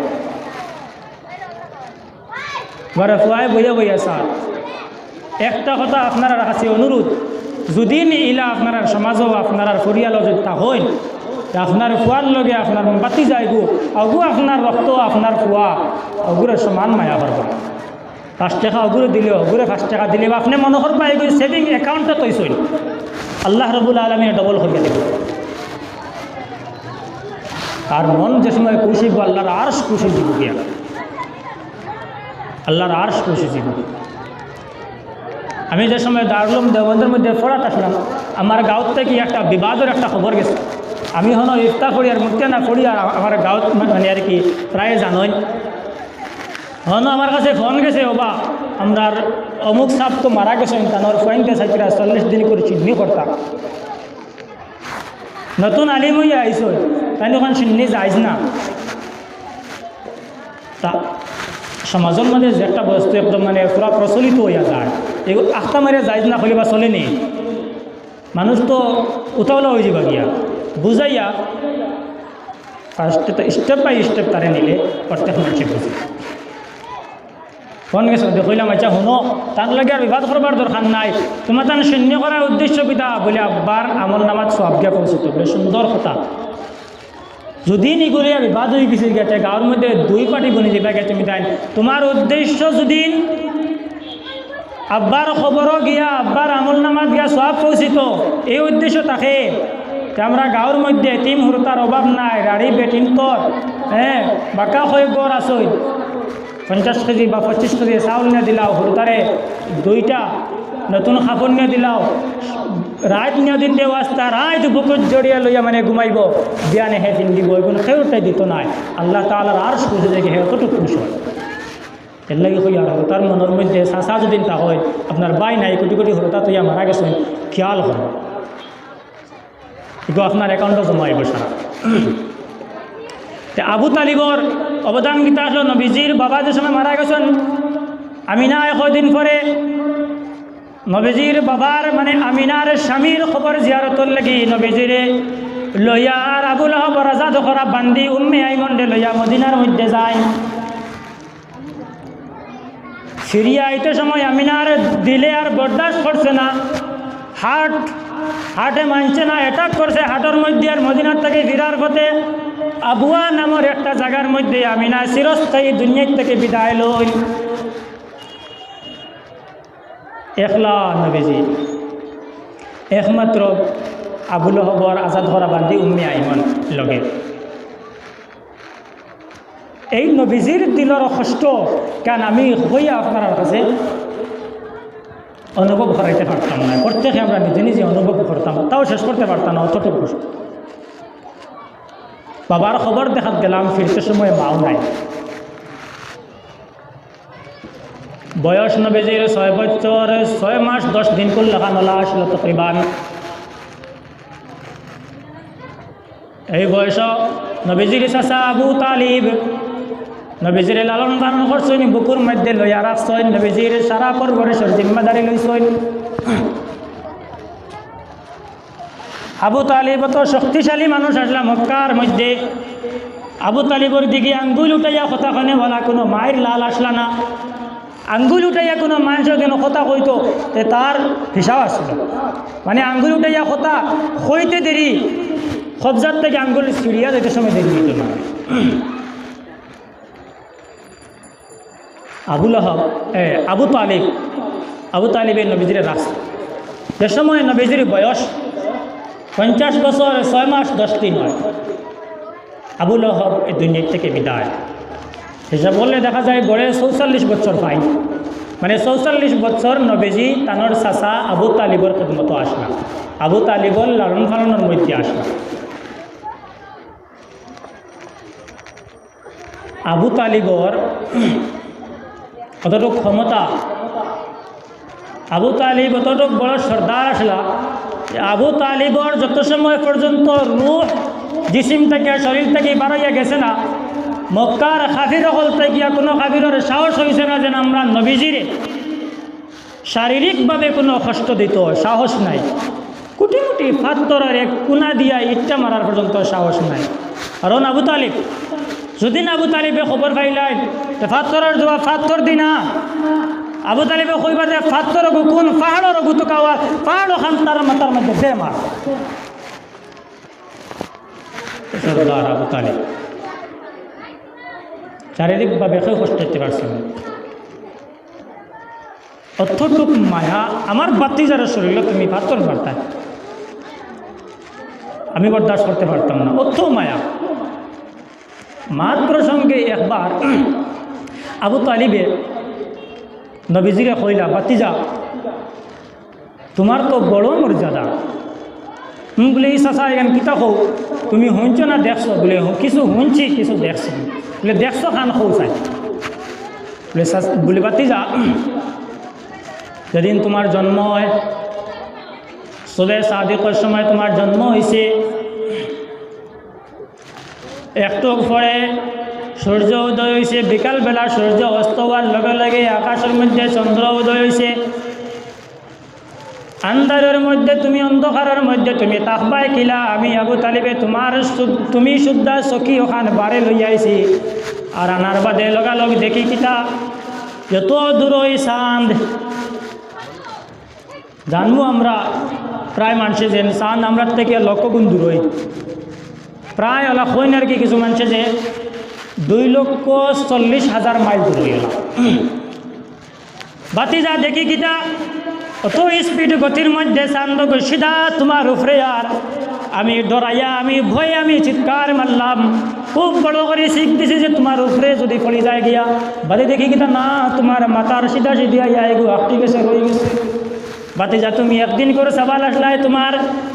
Speaker 1: ঘরে ফুয়ায় বইয়া বইয়া স্যার একটা কথা আপনারা কাছে অনুরোধ, যদি ইলা আপনার সমাজও আপনার পরিয়ালও যদি তা হয়, আপনার ফুয়ার লগে আপনার বাতি যাইগু অগু আপনার রক্ত আপনার ফুয়া অগুরে সমান মায়া করবা। 5 টাকা অগুরে দিলে অগুরে 5 টাকা দিলে বা আপনি মনে করবা এগুলো সেভিং অ্যাকাউন্টে তৈছই, আল্লাহ রবুল আলমী ডবল করিয়া দেব। আর মন যে সময় খুশি আল্লাহর আরশ খুশি দিব গিয়া, আল্লাহর আরশ খুশি দিব। আমি যে সময় দারুল দেওবন্দের মধ্যে পড়াটা আসলাম, আমার গাঁত থেকে একটা বিবাদের একটা খবর গেছে। আমি হন ইফতার করি আর মুক্তি না করি, আর আমার গাঁত মানে আর কি প্রায় জানোই হন আমার কাছে ফোন গেছে, ওবা আমরা অমুক সাপ তো মারা গেছেন, তানোর পয়েন্টে সাইকেরা 40 দিন করে চিহ্নি করতাম। নতুন আলিম হইয়া আইস, তাই ওখান চিহ্নি যাইজ না। তা সমাজের মধ্যে যে একটা বস্তু একদম মানে পুরা প্রচলিত হইয়া যায়, এগুলো আখতা মারিয়া যাইজ না হলে বা চলেনি, মানুষ তো উতাওলা হয়ে যাবা গিয়া বুঝাইয়া ফার্স্টে তো স্টেপ বাই স্টেপ তারে নিলে প্রত্যেক মানুষে বুঝে। ফোন গেছে দেখলাম, আচ্ছা শুনো তার লাগে আর বিবাদ করবার দরকার নাই, তোমার তার শূন্য করার উদ্দেশ্য পিতা বলে আব্বার আমল নামাত সবজ্ঞা পৌঁছত বলে সুন্দর কথা। যদি নিগুলিয়া বিবাদ হয়ে গেছে গেছে গাঁর মধ্যে 2 পার্টি বনে যাবা গেছে মিতাই, তোমার উদ্দেশ্য যদি আব্বার খবরও গিয়া আব্বার আমল নামাত গিয়া সব পৌঁছিত, এই উদ্দেশ্য থাকে আমরা গাঁর মধ্যে টিম হুরতার অভাব নাই, গাড়ি বেটিন তোর বাঁকা হয়ে গড় আসই 50 কেজি বা 25 কেজি চাউল নিয়ে দিলাও, হুরতারে 2টা নতুন কাপড় নিয়ে দিলাও, রাত নিয়ে দিন দেও আস্তা রাত বুকুত জড়িয়ে লইয়া মানে ঘুমাইব, বিয়ানে হে দিন দিব, এগুলো খেউটাই দিত নাই। আল্লাহ তাআলার আরশ খুশি দেখে হে কতটুকু খুশি হয়। এর লাগে হই আর তার মনের মধ্যে চাচা যদি তা হয়, আপনার বাই নাই কোটি কোটি হরতা তৈয়া মারা গেছেন, খেয়াল হয় এগুলো আপনার অ্যাকাউন্টে জমাইব সারা। আবু তালিবর অবদান গীতা আসলো, নবীজির বাবা যে সময় মারা গেছেন, আমিনা কদিন পরে নবীজির বাবার মানে আমিনার স্বামীর খবর জিয়ারতর লাগি নবীজিরে লইয়া আর আবু লাহাব রাজা দখরা বান্দি উম্মে আইমন্ডে লইয়া মদিনার মধ্যে যায়। ফিরিয়া আইতে সময় আমিনার দিলে আর বরদাস্ত করছে না, হাটে মানছে না, অ্যাটাক করছে হাটের মধ্যে। আর মদিনার থেকে ফিরার পথে আবুয়া নামের একটা জায়গার মধ্যে আমিনা চিরস্থায়ী দুনিয়ার থেকে বিদায় লই। একলা নবীজি একমাত্র আবু লাহাবর আজাদ ধরা বান্ধি উম্মে আইমন লগে। এই নবীজির দিলর কষ্ট কেন আমি হইয়া আপনার কাছে অনুভব করাইতে পারতাম না, প্রত্যেকে আমরা নিজে নিজে অনুভব করতাম, তাও শেষ করতে পারতাম না, অতটুকু কষ্ট। বাবার খবর দেখাত গেলাম, ফিরতে সময় মাও নাই। বয়স নবীজির 6 বছর 6 মাস 10 দিন কুল লাগানোলা আসলো তকরিবান। এই বয়স নবীজির চাচা আবু তালিব নবীজির লালন পালন করছেন, বুকুর মধ্যে লইয়া রাখছেন, নবীজির সারা পরিবারের জিম্মাদারি লইছেন। আবু তালিব তো শক্তিশালী মানুষ আসলাম মক্কার মধ্যে। আবু তালিবর দিকে আঙ্গুল উঠাইয়া কথা কনে বলা কোনো মায়ের লাল আসলা না, আঙ্গুল উঠাইয়া কোনো মানুষ যেন কথা কইতো তে তার হিসাব আসছিল, মানে আঙ্গুল উঠাইয়া কথা কইতে দেরি, কবজার থেকে আঙ্গুল ছিড়িয়া যেতে সময় দেরি হইত না। আবু তালিবের নবীজির রাস্তা যে সময় নবীজির বয়স 50 বছর 6 মাস 10 দিন হয়, আবু লাহাব এই দুনিয়ার থেকে বিদায়। হিসাব বললে দেখা যায় গড়ে 44 বছর পাই, মানে 44 বছর নবীজি তানোর চাচা আবু তালিবর খেদমতো আসলা, আবু তালিবর লালন পালনের মধ্যে আসলা। আবু তালিবর কতটুক ক্ষমতা, আবু তালিব অতটুক বড় সর্দার আসলা। আবু তালিবর যত সময় পর্যন্ত রূহ জিসিম থেকে শরীর থেকে বাড়াইয়া গেছে না, মক্কার কাফির হল থেকে কোনো কাফিরের সাহস হয়েছে না যেন আমরা নবীজিরে শারীরিকভাবে কোনো কষ্ট দিত সাহস নাই, কুটি কুটি ফাত্তরের এক কোনা দিয়া ইটটা মারার পর্যন্ত সাহস নাই। কারণ আবু তালিব, যদি না আবু তালিবে খবর পাইলাই ফাত্তরের জবাব ফাত্তর দি না, আবু তালিবে কইবা যে ফাত্তর কোন পাহাড়ের গুতো কাওয়া পাহাড় খান তার মাথার মধ্যে দে মার। আবু তালিব শারীরিকভাবে কেউ কষ্ট দিতে পারছেন। অতটুক মায়া আমার বাতি যারা শরীরে তুমি পাথর মারতাম, আমি বরদাস্ত করতে পারতাম না, অত মায়া। মাত প্রসঙ্গে একবার আবু তালিবে নবীজিকে কইলা, বাতিজা তোমার তো বড় মর্যাদা। বলে এই চাষা এখান কিতা হও, তুমি শুনছ না দেখছো? বলে কিছু শুনছি কিছু দেখছি। বলে দেখছো খান হও চাই? বলে বাতিজা যেদিন তোমার জন্ম হয়, সুবে সাদিকের সময় তোমার জন্ম হয়েছে, একটু পরে সূর্য উদয় হয়েছে, বিকালবেলা সূর্য অস্ত হওয়ার লগে লগে আকাশের মধ্যে চন্দ্র উদয় হয়েছে। আন্ধারের মধ্যে তুমি, অন্ধকারের মধ্যে তুমি তাকবায় কিলা, আমি আবু তালিবে তুমি শুদ্ধা চকি ওখান বারে লই আইছি। আর আনার বাদে লগালগ দেখি কিতা যত দূর ওই চাঁদ, জানবো আমরা প্রায় মানুষে যে চাঁদ আমরা থেকে লক্ষ গুণ দূর হই, প্রায় ওলা হইন আর কি কিছু মানুষে যে 2,40,000 মাইল দূর হয়ে গেল। বাতি যা দেখি কিতা অত স্পিড গতির মধ্যে চাঁদ সিধা তোমার উপরে। আর আমি ডরাইয়া, আমি ভয়ে আমি চিৎকার মারলাম, খুব বড় করে শিখ দিছি যে তোমার উপরে যদি পড়ে যায় গিয়া। বাদে দেখি কিতা না, তোমার মাথার সিধা সিধা ইয়া এগুলো আটকে গেছে, রয়ে গেছে। বাতিজা তুমি একদিন করে সবাল আসলাই, তোমার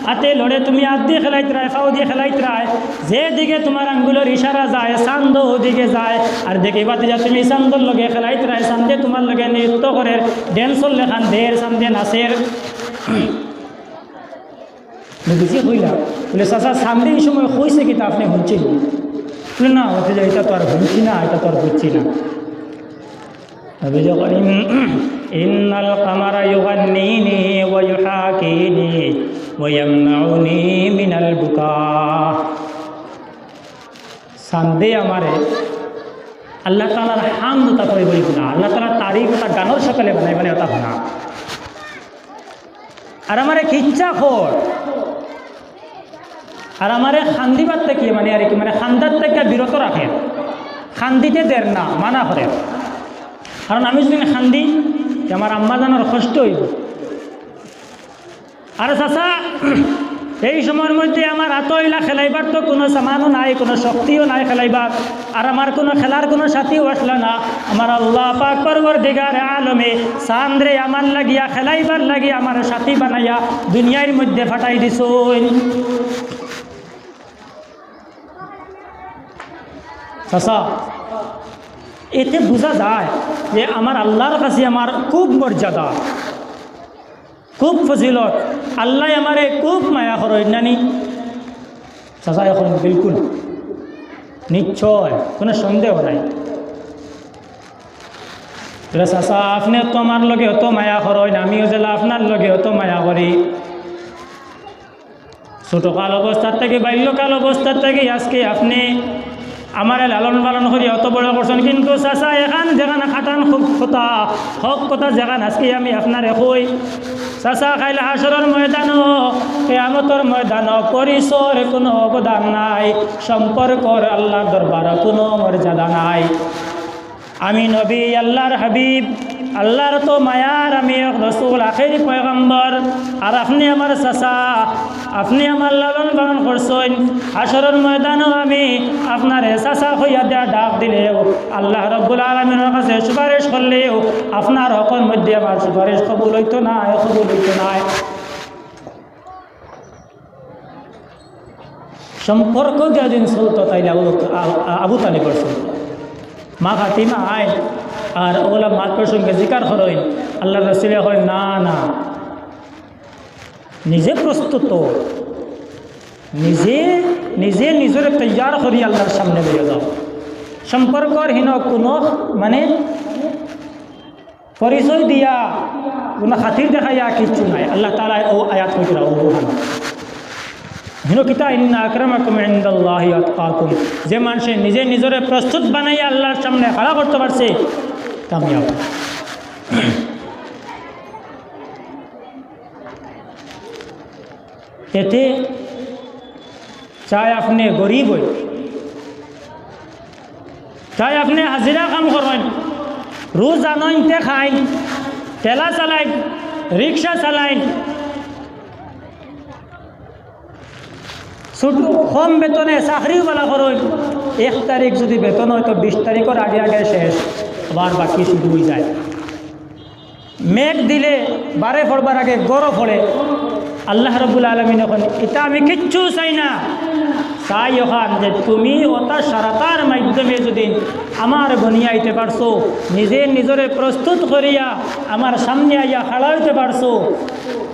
Speaker 1: হাতে লড়ে তুমি হাত দিয়ে খেলাইতে রায়, ফাও দিয়ে খেলাইতে রায়, যেদিকে তোমার আঙ্গুলের ইশারা যায় চান্দ ওদিকে যায়। আর দেখি বাতিজা তুমি চান্দর লগে খেলাইতে রায়, চান্দে তোমার লগে নৃত্য করে ড্যান্সর লেখান দের চান্দে নাচের। বুঝি হইলা? বলে চাচা চান্দে এই সময় হয়েছে কিতা আপনি শুনছেন? বলে না, হতে যায় এটা তো আর শুনছি না, এটা তো আর বুঝছি না। ইন্নাল কামারা ইউগান্নিনি ওয়া ইউহাকিনি ওয়া ইয়ামনাউনি মিনাল বুকা। চান্দে আমারে আল্লাহ তাআলার হামদ তা করে বলি না, আল্লাহ তাআলার তারিফ তা গানের সকালে বানাই বানাই ওটা না। আর আমারে খিচ্ছা খোর, আর আমারে খান্দিবার থেকে মানে আর কি মানে খান্দার থেকে বিরত রাখে, খান্দিতে দের না, মানা করে। কারণ আমি যদি খান্দি আমার আম্মা জানার কষ্ট হইব। আর চাচা এই সময়ের মধ্যে আমার হাতইলা খেলাইবার তো কোনো সামানও নাই, কোনো শক্তিও নাই খেলাইবার। আর আমার কোনো খেলার কোনো সাথীও আসলো না। আমার আল্লাহ পাক পরওয়ারদিগার আলমে চাঁদরে আমার লাগিয়া খেলাইবার লাগিয়া আমার সাথী বানাইয়া দুনিয়ার মধ্যে ফাটাই দিছুন। চাচা এতে বোঝা যায় যে আমার আল্লাহর কাছে আমার খুব মর্যাদা, খুব ফজিলত, আল্লাহ আমারে খুব মায়া করেন নানি। চাচা এখন বিলকুল নিশ্চয়, কোনো সন্দেহ নাই। চাচা আপনি তো আমার লগে অত মায়া করেন, আমিও যেন আপনার লগে অত মায়া করি। ছোটকাল অবস্থার থেকে বাল্যকাল অবস্থার থেকে আজকে আপনি আমার লালন পালন করি অত বড় করছেন। কিন্তু চাচা এখান যেখানে খাটান খুব কথা হক কথা যেখান আজকে আমি আপনার কই চাচা খাইলে হাসরের ময়দানও কিয়ামতের ময়দানও পরিচয়ের কোনো অবদান নাই, সম্পর্কর আল্লাহর দরবারে কোনো মর্যাদা নাই। আমি নবী, আল্লাহর হাবিব, আল্লাহর তো মায়ার আমি রসুল, আখেরি পয়গম্বর। আর আপনি আমার চাচা, আপনি আমার লালন পালন করছেন। হাসরের ময়দানও আমি আপনার চাচা হইয়া দেয়া ডাক দিলেও, আল্লাহ রব্বুল আলামিনের কাছে সুপারিশ করলেও আপনার হকের মধ্যে আমার সুপারিশ কবুল হইতো না, কবুল হইতো না। সম্পর্ক যেদিন চলত তাইলে আবু তালিব করছেন মা ফাতিমা আয় আর ওগুলা মাত প্রসঙ্গে জিকার করেন। আল্লাহ রাসূল হয় না না, নিজে প্রস্তুত, নিজে নিজের তৈয়ার করি আল্লাহর সামনে বেরিয়ে যাও। সম্পর্কর হীন কোনো মানে পরিচয় দিয়া কোনো খাতির দেখাইয়া কিচ্ছু নাই। আল্লাহ তাআলা ও আয়াত কইরা ও হিনো কিতা ইন্না আকরামাকুম ইনদাল্লাহি আতকাকুম, যে মানুষে নিজে নিজরে প্রস্তুত বানাইয়া আল্লাহর সামনে খাড়া করতে পারছে কামিয়াব। এতে চাই আপনি গরিব হই, চাই আপনি হাজিরা কাম করেন, রোজ আনতে খাইন, ঠেলা চালাইন, রিক্সা চালাইন, ছোট কম বেতনে চাকরিওয়ালা করেন, 1 তারিখ যদি বেতন হয় তো 20 তারিখের আগে আগে শেষ, আবার বাকি শুরু হয়ে যায়। মেঘ দিলে বারে পড়বার আগে গরম পড়ে। আল্লাহ রাব্বুল আলামিন এখন এটা আমি কিচ্ছু চাই না, চাই ওখান যে তুমি ওটা সারাতার মাধ্যমে যদি আমার বনিয়াইতে পারছো, নিজে নিজরে প্রস্তুত করিয়া আমার সামনে আইয়া খাড়াইতে পারছো,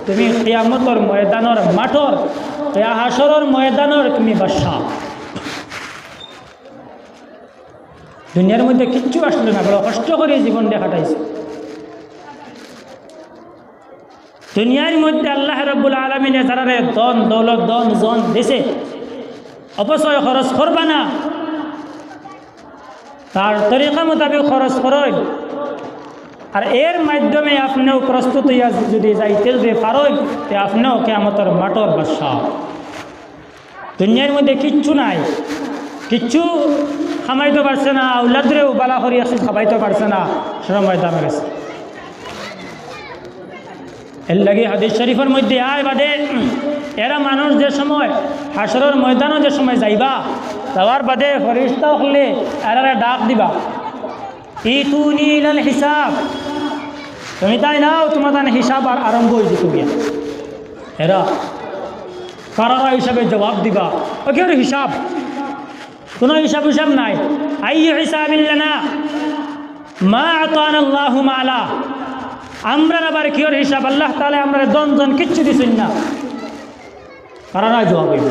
Speaker 1: তুমি কিয়ামতের ময়দানের মাঠর হাসরের ময়দানের তুমি বাদশা। দুনিয়ার মধ্যে কিচ্ছু আসলে না, বড় কষ্ট করে জীবন কাটাইছে। দুনিয়ার মধ্যে আল্লাহ রাব্বুল আলামিনে যারারে ধন দৌলত জন দিছে, অপচয় খরচ করবা না, তার তরিকা মোতাবেক খরচ করেন। আর এর মাধ্যমে আপনিও প্রস্তুত হইয়া যদি যাইতে যদি পারেন, তে আপনিও কিয়ামতের মাঠর বাদশা। দুনিয়ার মধ্যে কিচ্ছু নাই, কিচ্ছু খামাইতে পারছে না, আউলাদরেও বালা করি খাবাইতে পারছে না, সময় দামে গেছে। এর লাগে হাদিস শরীফের মধ্যে আয় বাদে এরা মানুষ যে সময় হাসরের ময়দানও যে সময় যাইবা, যাওয়ার বাদে ফেরেশতা হলে এরা ডাক দিবা, ইতুনি ইলাল হিসাব, তুমি তাই নাও, তোমার তাই হিসাব আর আরম্ভ হয়ে যেত গিয়া। এরা কারারা হিসাবে জবাব দিবা, ওকে হিসাব, কোনো হিসাব নাই। আইয়ু হিসাবিল্লানা মা আতানাল্লাহু মালা, আমরা আবার কিওর হিসাব, আল্লাহ তাআলা আমরা দনজন কিচ্ছু দিছেন না। কারারা জবাব হইব।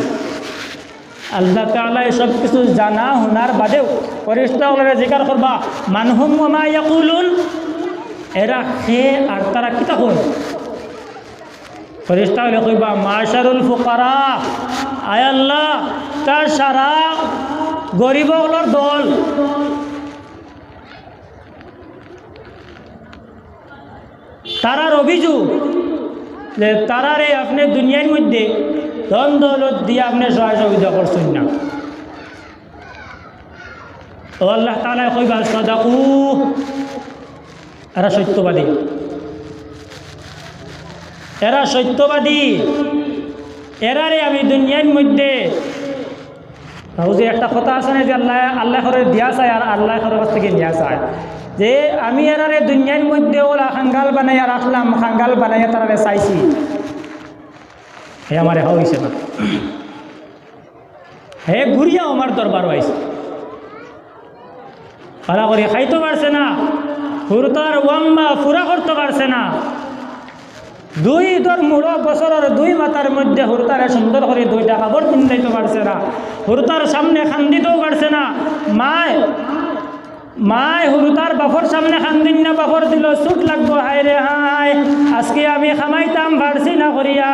Speaker 1: আল্লাহ তাআলা সব কিছু জানা হুনার বাদেও ফেরেশতা ওরা জিকির করবা, মানহুম ওয়া মা ইয়াকুলুন, এরা কে আর তারা কিতা কই। ফেরেশতা ওরা কইবা মাশারুল ফুকারা, আয় আল্লাহ তার সারা গরিবগুলোর দল। তারার অভিযোগ যে তারারে আপনি দুনিয়ার মধ্যে ধন দৌলত দিয়ে আপনি সহযোগিতা করছেন না। ও আল্লাহ তাআলা কইবা সাদাকু, এরা সত্যবাদী, এরা সত্যবাদী, এরারে আমি দুনিয়ার মধ্যে যে একটা কথা আছে না যে আল্লাহ করে দিয়া চায় আর আল্লাহ কাছ থেকে নিয়া চায়, যে আমি এরারে দুনিয়ার মধ্যে ওরা খাঙ্গাল বানাইয়া রাখলাম, খাঙ্গাল বানাইয়া তারা চাইছি, হে আমার হয়েছে না, হে ঘুরিয়াও আমার দরবার হয়েছে, পালা করে খাইতে পারছে না, হুরতার ওয়াম্মা পুরা করতে পারছে না, 2 মুড়ো বছরের 2 মাথার মধ্যে হুরতারে সুন্দর করে 2টা কাপড় পিন্ধাইতে পারছে না, হুরতার সামনে খান্দিতেও পারছে না। মায় হুরতার বাফর সামনে খান্দিন না, বাফর দিল চুট লাগবো, হায় রে হায়, আজকে আমি খামাইতাম পারছি না করিয়া,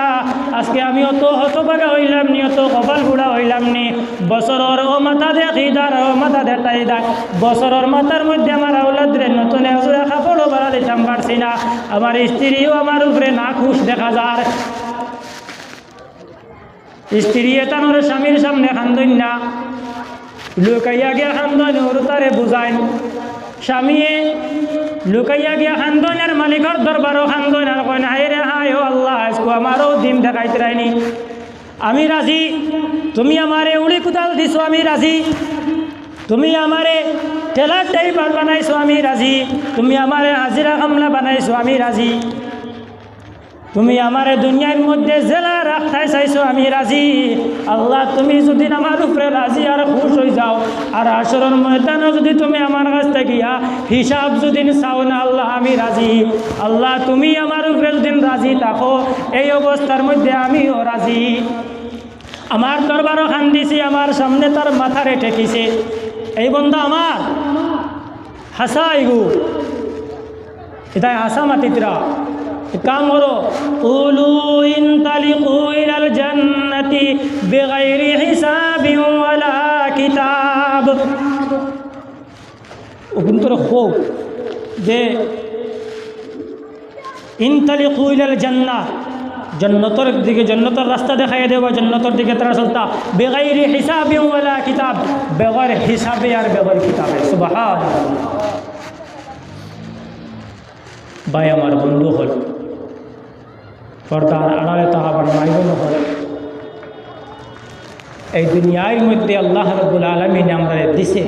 Speaker 1: আজকে আমি অত হতভাগা হইলাম নি, অত কপাল বুড়া হইলাম নি, বছরের ও মাথা দে খিদার, ও মাথা দে তাইদার, বছরের মাথার মধ্যে আমার আউলাদরে নতুন একজোড়া কাপড়ও বাড়া দিতাম পারছি না, আমার স্ত্রীও আমার উপরে না খুশ দেখা যায়, স্ত্রী এতানোর স্বামীর সামনে খান্দন না, লুকাইয়া গিয়া খান্দন ওর তারে বুঝাইন, স্বামী লুকাইয়া গিয়া খান্দনের মালিকর দরবারও খান্দন, আর কয় হায় রে হায়, ও আল্লাহ আজকে আমারও দিন দেখাইতে রাইনি, আমি রাজি, তুমি আমারে উড়ি কুদাল দিছো, আমি রাজি, তুমি আমারে ঠেলার ড্রাইভার বানাইছো, আমি রাজি, তুমি আমারে হাজিরা কামলা বানাইছো, আমি রাজি, তুমি আমারে দুনিয়ার মধ্যে জেলা রাখতে চাইছো, আমি রাজি। আল্লাহ তুমি যদি আমার উপরে রাজি আর খুশ হয়ে যাও, আর হাসরের ময়দানে যদি তুমি আমার কাছ থেকে হিসাব যদি চাও না, আল্লাহ আমি রাজি। আল্লাহ তুমি আমার উপরে যদি রাজি থাকো, এই অবস্থার মধ্যে আমিও রাজি। আমার দরবারও খান দিছি, আমার সামনে তার মাথারে ঠেকিছে, এই বন্ধু আমার হাসাইগু এটা হাসা মাতিতরা কাম করো উলু ইনতালিকু ইলাল জান্নাতি বিগাইরি হিসাবিন ওয়ালা কিতাব। ওগুন্তর খুব যে ইনতালিকু ইলাল জান্নাহ, জন্নতর দিকে, জন্নতর রাস্তা দেখাইয়া দেব, জন্নতর দিকে তারা চলতা বেগাইরি হিসাবে ওয়ালা কিতাব, বেগর হিসাবে আর বেগর কিতাবে। সুবহানাল্লাহ। ভাই আমার বন্ধু হল, পর্দার আড়ালে তাহাবার মাইবন হল, এই দুনিয়ার মধ্যে আল্লাহ রাব্বুল আলামিন আমরা দিছে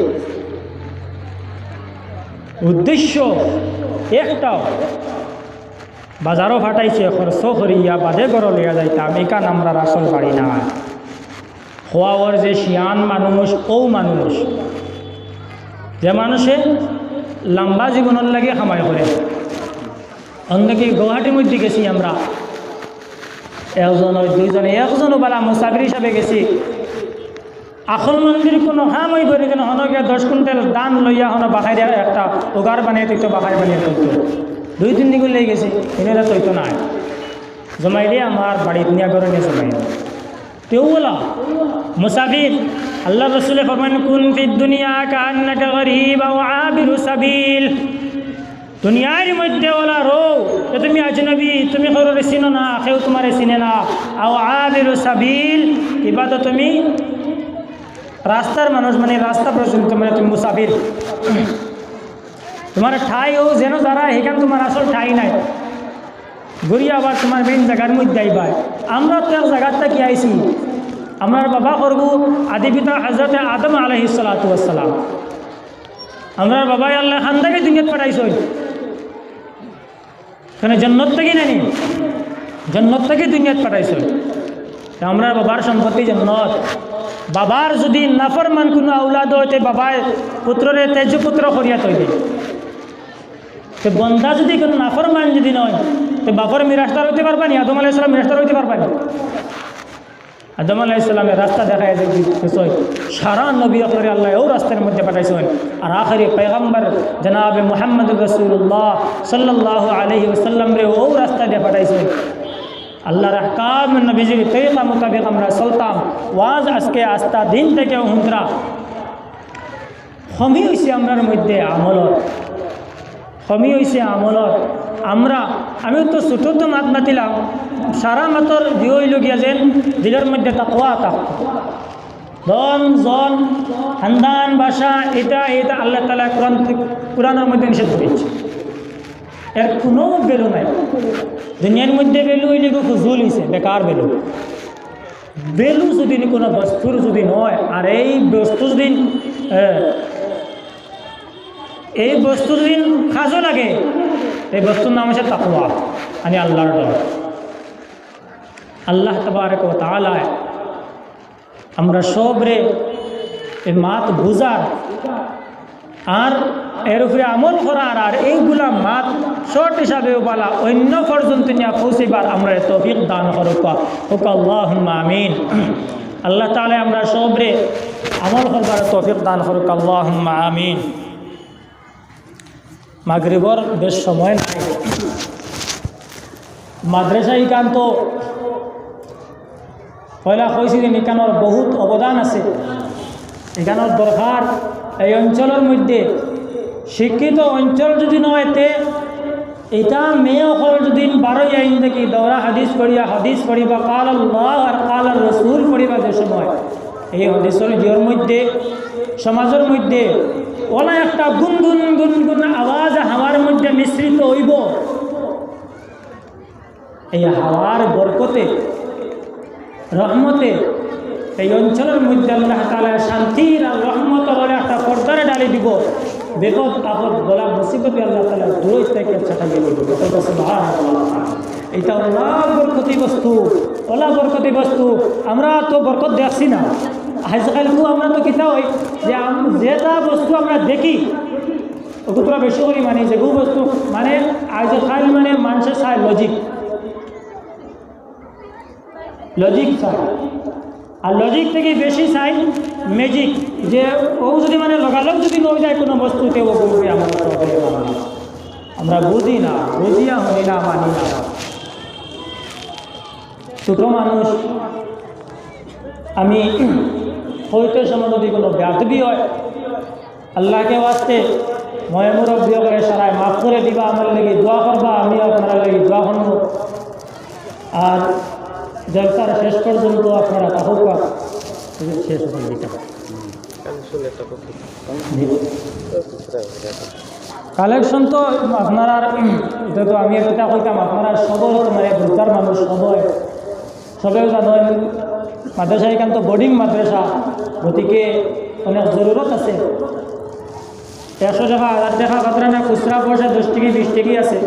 Speaker 1: উদ্দেশ্য একটাও, বাজারও ফাটাইছে খরচ করিয়া বাদে গড় লইয়া যাইতাম, এখান আমরা আসল বাড়ি না। খোয়াওয়ার যে শিয়ান মানুষ, ও মানুষ যে মানুষে লম্বা জীবনের লাগে কামাই করে। অন্যকে গুয়াহাটির মধ্যে গেছি আমরা, একজন দুইজনে, একজনও বেলা মুসাফির হিসাবে গেছি। আসল মন্দির কোনো হাম হয়ে ধরে যেন হনকে 10 কুইন্টাল দান লইয়া হন বাখাই একটা ওগার বানিয়ে তৈতো, বাখাই বানিয়ে তৈতো 2-3 দিন লেগে গেছে, এনে তৈতো নাই জমাই দিয়ে আমার বাড়ি দুনিয়া করে নিয়ে জমাই তেও বলা মুসাফির। আল্লাহ রসুল ফরমান কুন ফিদ দুনিয়া কান্নাকা গরীব আও আবিরু সাবিল। দুনিয়ার মধ্যে ওলা রো যে তুমি আজনবী, তুমি কারোরে চিনো না, কেউ তোমারে চিনে না। আও আবিরু সাবিল, ইবাদ তুমি রাস্তার মানুষ, মানে রাস্তা পর্যন্ত, মানে তুমি মুসাফির। তোমার ঠাই ও যেন যারা এখানে তোমার আসল ঠাই নাই, ঘুরিয়ে আবার তোমার মেন জায়গার মধ্যে আইবাই। আমরা তো এক জায়গাটা কি আইছি, আমার বাবা করবো আদি পিতা হযরত আদম আলাইহিস সালাতু ওয়াস সালাম। আমরা বাবাই আল্লাহ খান থেকে দুনিয়াত পাঠাইছ, কেন জন্নত থেকে নানি, জন্নত থেকে দুনিয়াত পাঠাইছ। আমরা বাবার সম্পত্তি জন্নত। বাবার যদি নাফরমান কোনো আউলাদ হইতে বাবায় পুত্ররে তেজ পুত্র করিয়া তৈরি, তো বন্ধা যদি কোনো নাফরমান যদি নয়, তো বাপর মিরাস্তার হইতে পারবানি, আদম আলাইহিস সালাম মিরাস্তার হইতে পারবানি। আদম আলাইহিস সালামের রাস্তা দেখায় যে সারা নবী আখরে আল্লাহ ও রাস্তার মধ্যে পাঠাইছেন। আর আখরি পয়গম্বর জনাবে মুহাম্মদুর রাসূলুল্লাহ সাল্লাল্লাহু আলাইহি ওয়াসাল্লাম রে ও রাস্তা দিয়ে পাঠাইছেন। আল্লাহর আহকাম নবীজির তরিকা মোতাবেক আমরা চলতাম। ওয়াজ আজকে আস্থা দিন থেকে হুঁতরা কমি হয়েছে আমরার মধ্যে আমলত, কমি হয়েছে আমলত। আমিও তো ছোটো তো মাত মাতিলাম, সারা মাতর দিও লগিয়া যেন দিলের মধ্যে তাকওয়া থাকত। ধন জন খানদান ভাষা এটা এটা আল্লাহ তাআলা কোরআনের মধ্যে নিষেধ করেছে, এর কোনো ভ্যালু নাই। দুনিয়ার মধ্যে ভ্যালু হইলে ফুজুল হয়েছে, বেকার ভ্যালু। ভ্যালু যদি কোনো বস্তুর যদি নয়, আর এই বস্তু যদি কাজও লাগে, এই বস্তুর নাম হচ্ছে তাকওয়া, মানে আল্লাহর ডর। আল্লাহ তাবারক ওয়া তাআলা আমরা সবরে এই মাত বুঝার আর এর উপরে আমল করার, আর এইগুলা মাত শর্ট হিসাবে বলা অন্য পর্যন্ত নিয়ে পৌঁছিবার আমরা তৌফিক দান করুক, আল্লাহুম্মা আমিন। আল্লাহ তাআলা আমরা সবরে আমল করবার তৌফিক দান করুক, আল্লাহুম্মা আমিন। মাগরিবর বেশ সময় নাই, মাদ্রাসা ইকান তো পয়লা কইছিলেন এখানোর বহুত অবদান আছে, এখানোর দরকার। এই অঞ্চলের মধ্যে শিক্ষিত অঞ্চল যদি নয়, তে এটা মেয়ে অকল যদি 12 আইন থেকে দৌরা হাদিস পড়িবা কাল আল্লাহ আর কাল রসুল পড়িবা, যে সময় এই হাদিসের জিওর মধ্যে সমাজের মধ্যে ওলা একটা গুনগুন গুনগুন আওয়াজ হাওয়ার মধ্যে মিশ্রিত হইব। এই হাওয়ার বরকতে রহমতে এই অঞ্চলের মধ্যে আল্লাহ তাআলা শান্তির আর রহমতের একটা পর্দারে ডালি দিব। বিপদ আপদ বলা মুসিবতে আল্লাহ তাআলা দূর থেকে ছাটাইয়ে দিব। এটা ওলা বরকতি বস্তু, ওলা বরকতি বস্তু। আমরা তো বরকত দেখছি না আজকালকে, আমরা তো কিতা হয় যে যেটা বস্তু আমরা দেখি ওগুলো বেশি করি, মানে যেগুলো বস্তু মানে আজকাল মানে মানুষের চায় লজিক চায়, আর লজিক থেকে বেশি চাই ম্যাজিক, যে ও যদি মানে লগালগ যদি লই যায় কোনো বস্তুতে ও বলবে আমার আমরা বুঝি না, বুঝিয়া হই না, মানি না। ছোট মানুষ, আমি হইতে সময় যদি কোনো ব্যাধবি হয়, আল্লাহকে ওয়াস্তে ময় মুরব্বী করে সারায় মাফ করে দিবা, আমার লেগে দোয়া করবা, আমিও আপনারা লেগে দোয়া করব। আর জলসার শেষ পর্যন্ত আপনারা তাহকা শেষ হয়ে দিতে কালেকশন তো আপনারা, এটা তো আমি এটা কইতাম, আপনারা সবই মানে বুদ্ধার মানুষ সবাই জানেন মাদ্রাসা এখান তো বোর্ডিং মাদ্রাসা, গতিকে অনেক জরুরত আছে। 100 টাকা 1000 টাকা কাতরা না, খুচরা পয়সা 10 টাকা 20 টাকা আছে।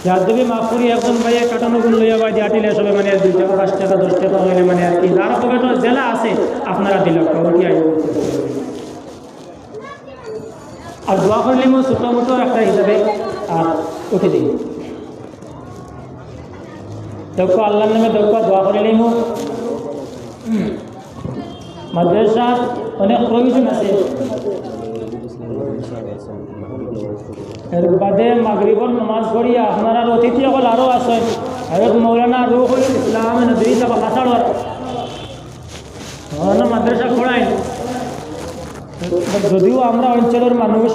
Speaker 1: যার দেবী মাফ করি একজন ভাইয়ের কাটানো গুণ লইয়া ভাই দিয়াটিলে সবাই মানে 2 টাকা 5 টাকা 10 টাকা হইলে মানে আর কি যার পকেট জেলা আছে আপনারা দিল উঠি আইব। আর দোয়া করলে ছোটো মোটো একটা হিসাবে আর উঠে দিই দেখো, আল্লাহর নামে দেখো দোয়া করলেই মাদ্রাসার অনেক প্রয়োজন আছে। এর বাদে মাগরিবর নামাজ পড়িয়া আপনারা অতিথি সকল আরও আছেন, হযরত মৌলানা রুহুল ইসলাম নদী সাহেব কাছাড়র মৌলানা মাদ্রাসা খোড়ায়। যদিও আমরা অঞ্চলের মানুষ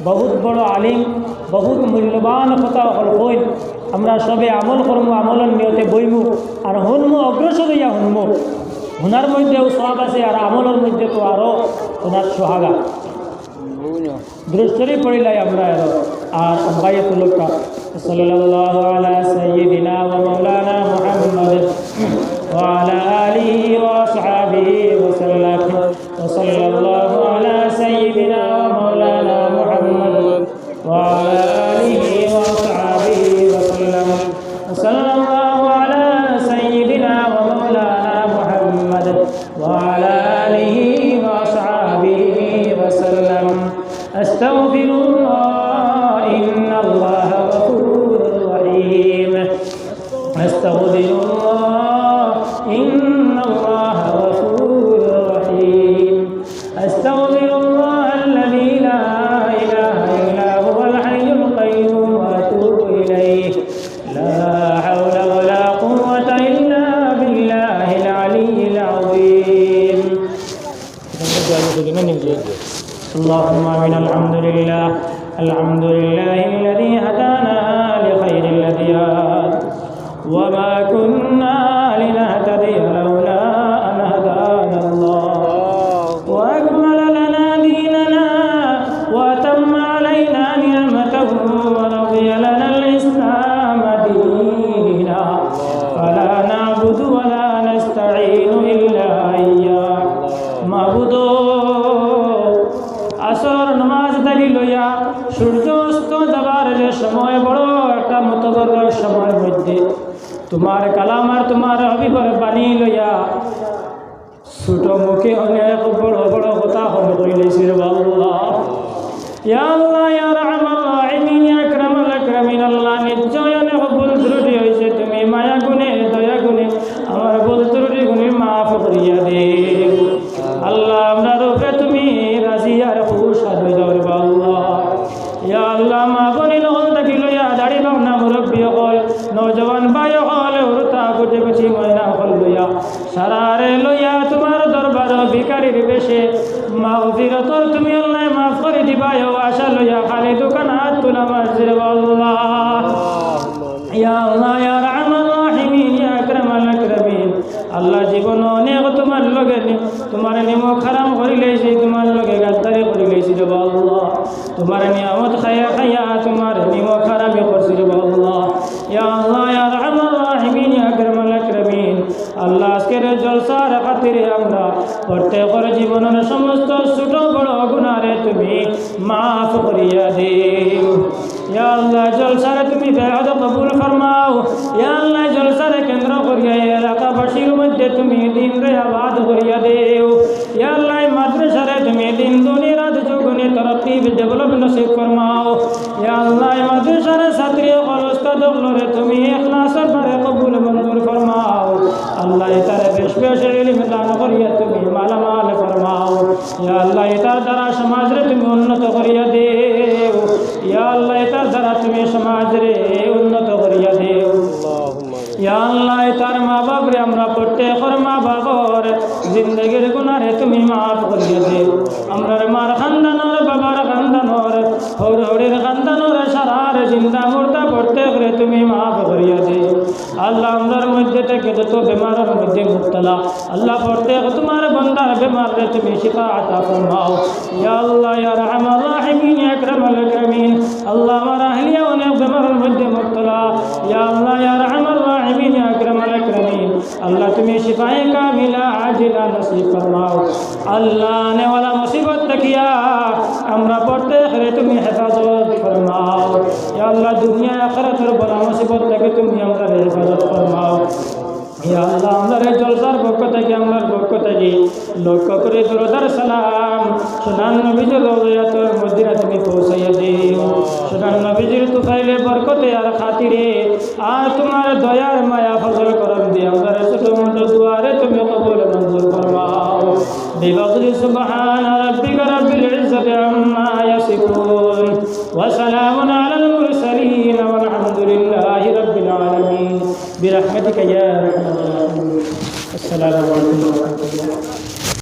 Speaker 1: বহুত বড় আলিম, বহুত মূল্যবান কথা কই, আমরা সবে আমল করবো, আমলের নিয়তে বইমু আর শুনমু, অগ্রসর হইয়া শুনমু। শোনার মধ্যেও সওয়াব আছে আর আমলের মধ্যে তো আরও শোনার সোহাগা। দৃষ্টি পড়িলাই আমরা আর আম্বাইয়াতুল্লাহ সাল্লাল্লাহু আলা সাইয়্যিদিনা ওয়া মাওলানা মুহাম্মদ ওয়া আলা আলিহি ওয়া আসহাবিহি ওয়া সাল্লাম ওয়া সাল্লাল্লাহু আলা সাইয়্যিদিনা ওয়া মাওলানা মুহাম্মদ ওয়া আলা আলিহি ওয়া আসহাবিহি ওয়া সাল্লাম ওয়া সাল্লাল্লাহু আলা সাইয়্যিদিনা ওয়া মাওলানা মুহাম্মদ ওয়া আলা আলিহি ওয়া আসহাবিহি ওয়া সাল্লাম। আস্তাগফিরুল্লাহ ইন্নাল্লাহ গফুরুর রহিম। আস্তাগফিরুল্লাহ ইন্নাল্লাহ গফুরুর রহিম। আস্তাগফিরুল্লাহ আল্লাযী লা ইলাহা ইল্লা হুয়াল হাইয়ুল কাইয়্যুম ওয়া আতুবু ইলাইহি। লা হাওলা ওয়া লা কুওয়াতা ইল্লা বিল্লাহিল আলিয়্যিল আযীম। اللهم آمين. الحمد لله الذي هدانا لخير الهديات وما كنا لنهتدي لولا أن هدانا الله وأكمل لنا ديننا وأتم علينا نعمته ورضي لنا الإسلام دينا فلا نعبد ولا نستعين إلا إياه معبود। আসর নামাজ দাঁড়ি লইয়া সূর্য অস্ত যাবার যে সময়, বড় একটা মতবরর সময়ের মধ্যে তোমার কালাম আর তোমার হাবিবের বাণী লইয়া ছোট মুখে অনেক বড় বড় কথা হল কইলেছি রে আল্লাহ। ইয়া আল্লাহ ইয়া রাহমার রাহিমিন ইয়া আকরামাল আকরামিন। আল্লাহ নিশ্চয় অনেক ভুল ত্রুটি হয়েছে, তুমি মায়া গুণে দয়া গুণে আমার ভুল ত্রুটি গুণে মাফ করিয়া দে আল্লাহ। আমরা রূপে তুমি রাজি আর খুশ হয়ে যাও রে আল্লাহ। ইয়া আল্লাহ মা বনিল হল থাকি লইয়া দাড়ি বাংনা মুরব্বী হল, নওজওয়ান ভাই হল, ওরতা গুটে গুছি ময়না হল লইয়া সারারে লইয়া তোমার দরবার ভিখারির বেশে মাগফিরাতর তুমি আল্লাহ মাফ করে দিবা আশা লইয়া খালি দোকান হাত তোলা মারছে রে আল্লাহ। ইয়া আল্লাহ ইয়া রাহমার রাহিমিন ইয়া আকরামাল আকরামিন। আল্লাহ জীবন অনেক তোমার লগে তোমার নিমক হারাম করে লেছি, তোমার লগে গাদ্দারি করে লেছি রে আল্লাহ। তোমার নিয়ামত খায়া খায়া তোমার নিমক হারামে করছি রে আল্লাহ। ইয়া আল্লাহ ইয়া রাহমার রাহিমিন ইয়া আকরামাল আকরামিন। আল্লাহ আজকের জলসার খাতিরে আমরা প্রত্যেকের জীবনের সমস্ত ছোট বড় গুনাহে তুমি মাফ করিয়া দেও। ইয়া আল্লাহ জলসারে তুমি বেয়াদ কবুল ফরমাও। ইয়া আল্লাহ জলসারে কেন্দ্র করিয়া এলাকাবাসীর মধ্যে তুমি দিন রে আবাদ করিয়া দেও। ইয়া আল্লাহ মাদ্রাসারে তুমি দিন দুনিয়া রাত যুগনে তরক্কি ডেভেলপ নসিব ফরমাও। ইয়া আল্লাহ মাদ্রাসারে ছাত্রী সকল উস্তাদ সকলরে তুমি ইখলাসের দ্বারা কবুল মঞ্জুর ফরমাও। আল্লাহ এটারে বেশ বেশ ইলম দান করিয়া তুমি মালামাল ফরমাও। ইয়া আল্লাহ এটার দ্বারা সমাজরে তুমি উন্নত করিয়া দেও। के तो बीमारों मध्य मुब्तला अल्लाह प्रत्येक तुम्हारे बंदा बीमार रे तुम्हें शिफा अता फरमाओ या अल्लाह या रहमान राहिमीन या अकरमल अकरमीन अल्लाह हमारा अहलिया उन्हें बीमारों मध्य मुब्तला या अल्लाह या रहमान राहिमीन या अकरमल अकरमीन अल्लाह तुम्हें शिफाए कामिला आजिला नसीब फरमाओ अल्लाह ने वाला मुसीबत तकिया हमरा प्रत्येक रे तुम्हें हिफाजत फरमाओ या अल्लाह दुनिया आखिरत रे बला मुसीबत तक तुम्हें हमरा हिफाजत फरमाओ या अल्लाह हमारे जलसार पक्ष থেকে আমার পক্ষ থেকে লক্ষ্য করে দরুদ সালাম সুনান নবীজির রওজাতুল মদিনা তুমি পৌঁছাইয়া দিও সুনান নবীজির তুফাইলে বরকতে আর খাতিরে আর তোমার দয়ার মায়া ফজল করম দিয়ে আমাদের ছোট মোটো দুয়ারে তুমি কবুল মঞ্জুর ফরমাও বিফضل سبحان ربك رب العزة عما يصفون وسلام على المرسلين والحمد لله رب العالمين برحمتك يا ارحم الراحمين السلام عليكم ورحمة الله